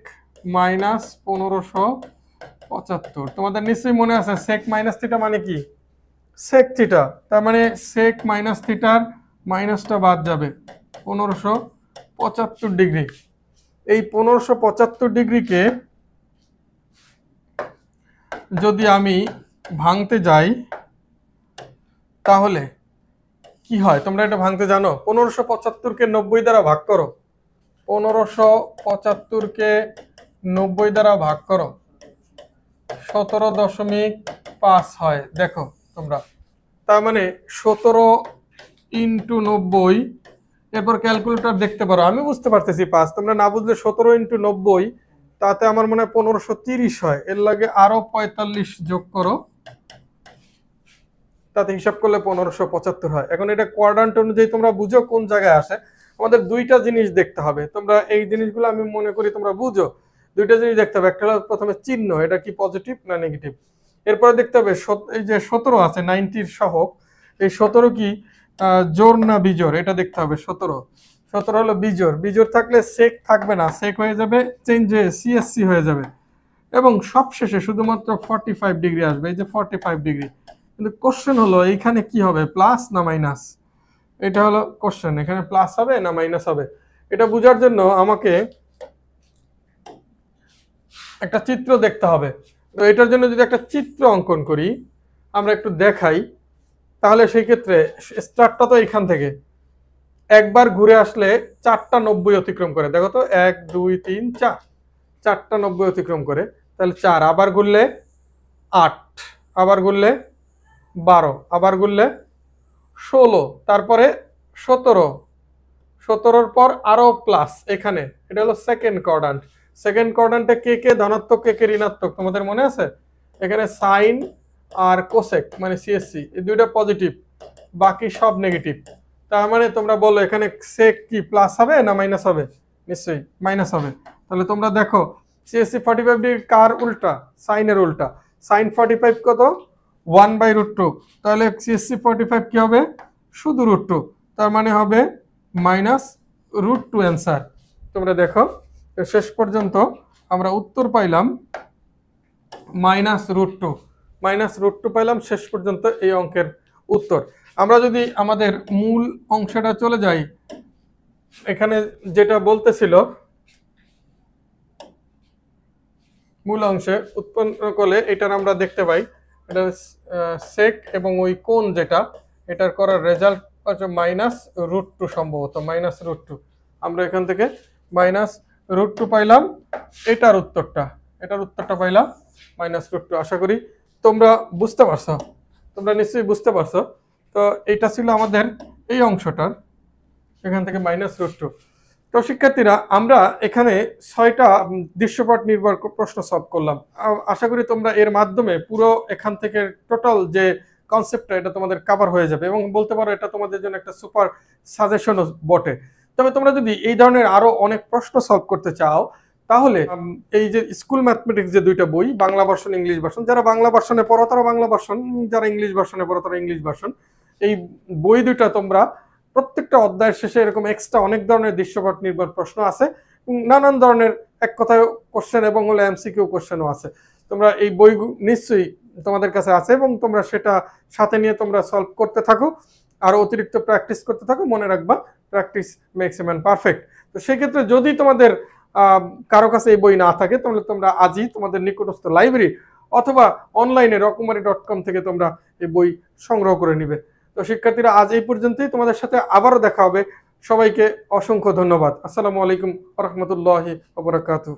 minus 1575। তোমাদের নিশ্চয়ই মনে আছে সেক মাইনাস থিটা মানে কি, সেক থিটা। তার মানে সেক মাইনাস থিটার মাইনাসটা বাদ যাবে, 1575 ডিগ্রি। এই 1575 ডিগ্রিকে যদি আমি ভাঙতে যাই তাহলে কি হয় তোমরা এটা ভাঙতে জানো? 1575কে 90 দ্বারা ভাগ করো, 1575কে 90 দ্বারা ভাগ করো, 17.5 হয়। দেখো তোমরা, তার মানে 17 ইন্টু 90, এরপর ক্যালকুলেটর দেখতে পারো। আমি বুঝতে পারতেছি 5, তোমরা না বুঝলে 17 ইন্টু 90, তাতে আমার মনে হয় 1530 হয়। এর লাগে আরো 45 যোগ করো, তাতে হিসাব করলে 1575 হয়। এখন এটা কোয়াড্রান্ট অনুযায়ী তোমরা বুঝো কোন জায়গায় আসে। আমাদের দুইটা জিনিস দেখতে হবে, তোমরা এই জিনিসগুলো আমি মনে করি তোমরা বুঝো। দুইটা জিনিস দেখতে হবে, একটা হলো প্রথমে চিহ্ন, এটা কি পজিটিভ না নেগেটিভ। এরপরে দেখতে হবে এই যে 17 আছে 90 সহ, এই 17 কি জোড় না বিজোড়, এটা দেখতে হবে। 17 হলো বিজোড়, বিজোড় থাকলে সেক থাকবে না, সেক হয়ে যাবে চেঞ্জ হয়ে সিএসসি হয়ে যাবে। এবং সবশেষে শুধুমাত্র 45 ডিগ্রি আসবে, এই যে 45 ডিগ্রি। কিন্তু কোশ্চেন হলো এইখানে কি হবে, প্লাস না মাইনাস? এটা হলো কোশ্চেন, এখানে প্লাস হবে না মাইনাস হবে। এটা বোঝার জন্য আমাকে একটা চিত্র দেখতে হবে। তো এটার জন্য যদি একটা চিত্র অঙ্কন করি, আমরা একটু দেখাই, তাহলে সেই ক্ষেত্রে স্টার্টটা তো এখান থেকে একবার ঘুরে আসলে 4টা 90 অতিক্রম করে। দেখো তো 1 2 3 4, 4টা 90 অতিক্রম করে, তাহলে 4, আবার ঘুরলে 8, আবার ঘুরলে 12, আবার ঘুরলে 16, তারপরে 17, 17-র পর আরো প্লাস এখানে। এটা হলো সেকেন্ড কোয়াড্রান্ট। সেকেন্ড কোয়াড্রান্টে কে কে ধনাত্মক কে কে ঋণাত্মক তোমাদের মনে আছে? এখানে সাইন আর কোসেক মানে সিএসসি, এই দুইটা পজিটিভ, বাকি সব নেগেটিভ। তার মানে তোমরা বলো এখানে সেক কি প্লাস হবে না মাইনাস হবে? নিশ্চয়ই মাইনাস হবে। তাহলে তোমরা দেখো সিএসসি 45 ডিগ্রি কার উল্টা? সাইনের উল্টা। সাইন 45 কত? 1/√2। তাহলে সিএসসি 45 কি হবে? শুধু √2। তার মানে হবে -√2 অ্যান্সার। তোমরা দেখো শেষ পর্যন্ত আমরা উত্তর পাইলাম -√2, -√2 পাইলাম শেষ পর্যন্ত এই অঙ্কের উত্তর। আমরা যদি আমাদের মূল অংশটা চলে যাই, এখানে যেটা বলতেছিল মূল অংশে উৎপন্ন করলে এটার আমরা দেখতে পাই, এটা সেক এবং ওই কোণ যেটা, এটার করার রেজাল্ট হচ্ছে -√2, সম্ভবত -√2। আমরা এখান থেকে -√2 পাইলাম। এটার উত্তরটা পাইলাম -√2। আশা করি তোমরা বুঝতে পারছো, তোমরা নিশ্চয়ই বুঝতে পারছো। তো এটা ছিল আমাদের এই অংশটার, এখান থেকে -√2। তো শিক্ষার্থীরা, আমরা এখানে 6টা দৃশ্যপট নির্ভর প্রশ্ন সলভ করলাম। আশা করি তোমরা এর মাধ্যমে পুরো এখান থেকে টোটাল যে কনসেপ্টটা, এটা তোমাদের কভার হয়ে যাবে এবং বলতে পারো এটা তোমাদের জন্য একটা সুপার সাজেশনও বটে। তবে তোমরা যদি এই ধরনের আরো অনেক প্রশ্ন সলভ করতে চাও, তাহলে এই যে স্কুল ম্যাথমেটিক্স যে দুইটা বই, বাংলা ভার্সন ইংলিশ ভার্সন, যারা বাংলা ভার্সনে পড়ো তারা বাংলা ভার্সন, যারা ইংলিশ ভার্সনে পড়ো তারা ইংলিশ ভার্সন, এই বই দুইটা তোমরা প্রত্যেকটা অধ্যায়ের শেষে এরকম এক্সট্রা অনেক ধরনের দৃশ্যপট নির্ভর প্রশ্ন আছে, নানান ধরনের এক কথায় কোশ্চেন এবং হলো এমসিকিউ কোশ্চেনও আছে। তোমরা এই বই নিশ্চয়ই তোমাদের কাছে আছে এবং তোমরা সেটা সাথে নিয়ে তোমরা সলভ করতে থাকো, আর অতিরিক্ত প্র্যাকটিস করতে থাকো। মনে রাখবা, practice makes a man perfect. তো সেক্ষেত্রে যদি তোমাদের কারো কাছে এই বই না থাকে, তাহলে তোমরা আজই তোমাদের নিকটস্থ লাইব্রেরি অথবা অনলাইনে রকমারি.com থেকে তোমরা এই বই সংগ্রহ করে নিবে। তো শিক্ষার্থীরা, আজ এই পর্যন্তই। তোমাদের সাথে আবারও দেখা হবে। সবাইকে অসংখ্য ধন্যবাদ। আসসালামু আলাইকুম ওয়া রাহমাতুল্লাহি ওয়া বারাকাতুহু।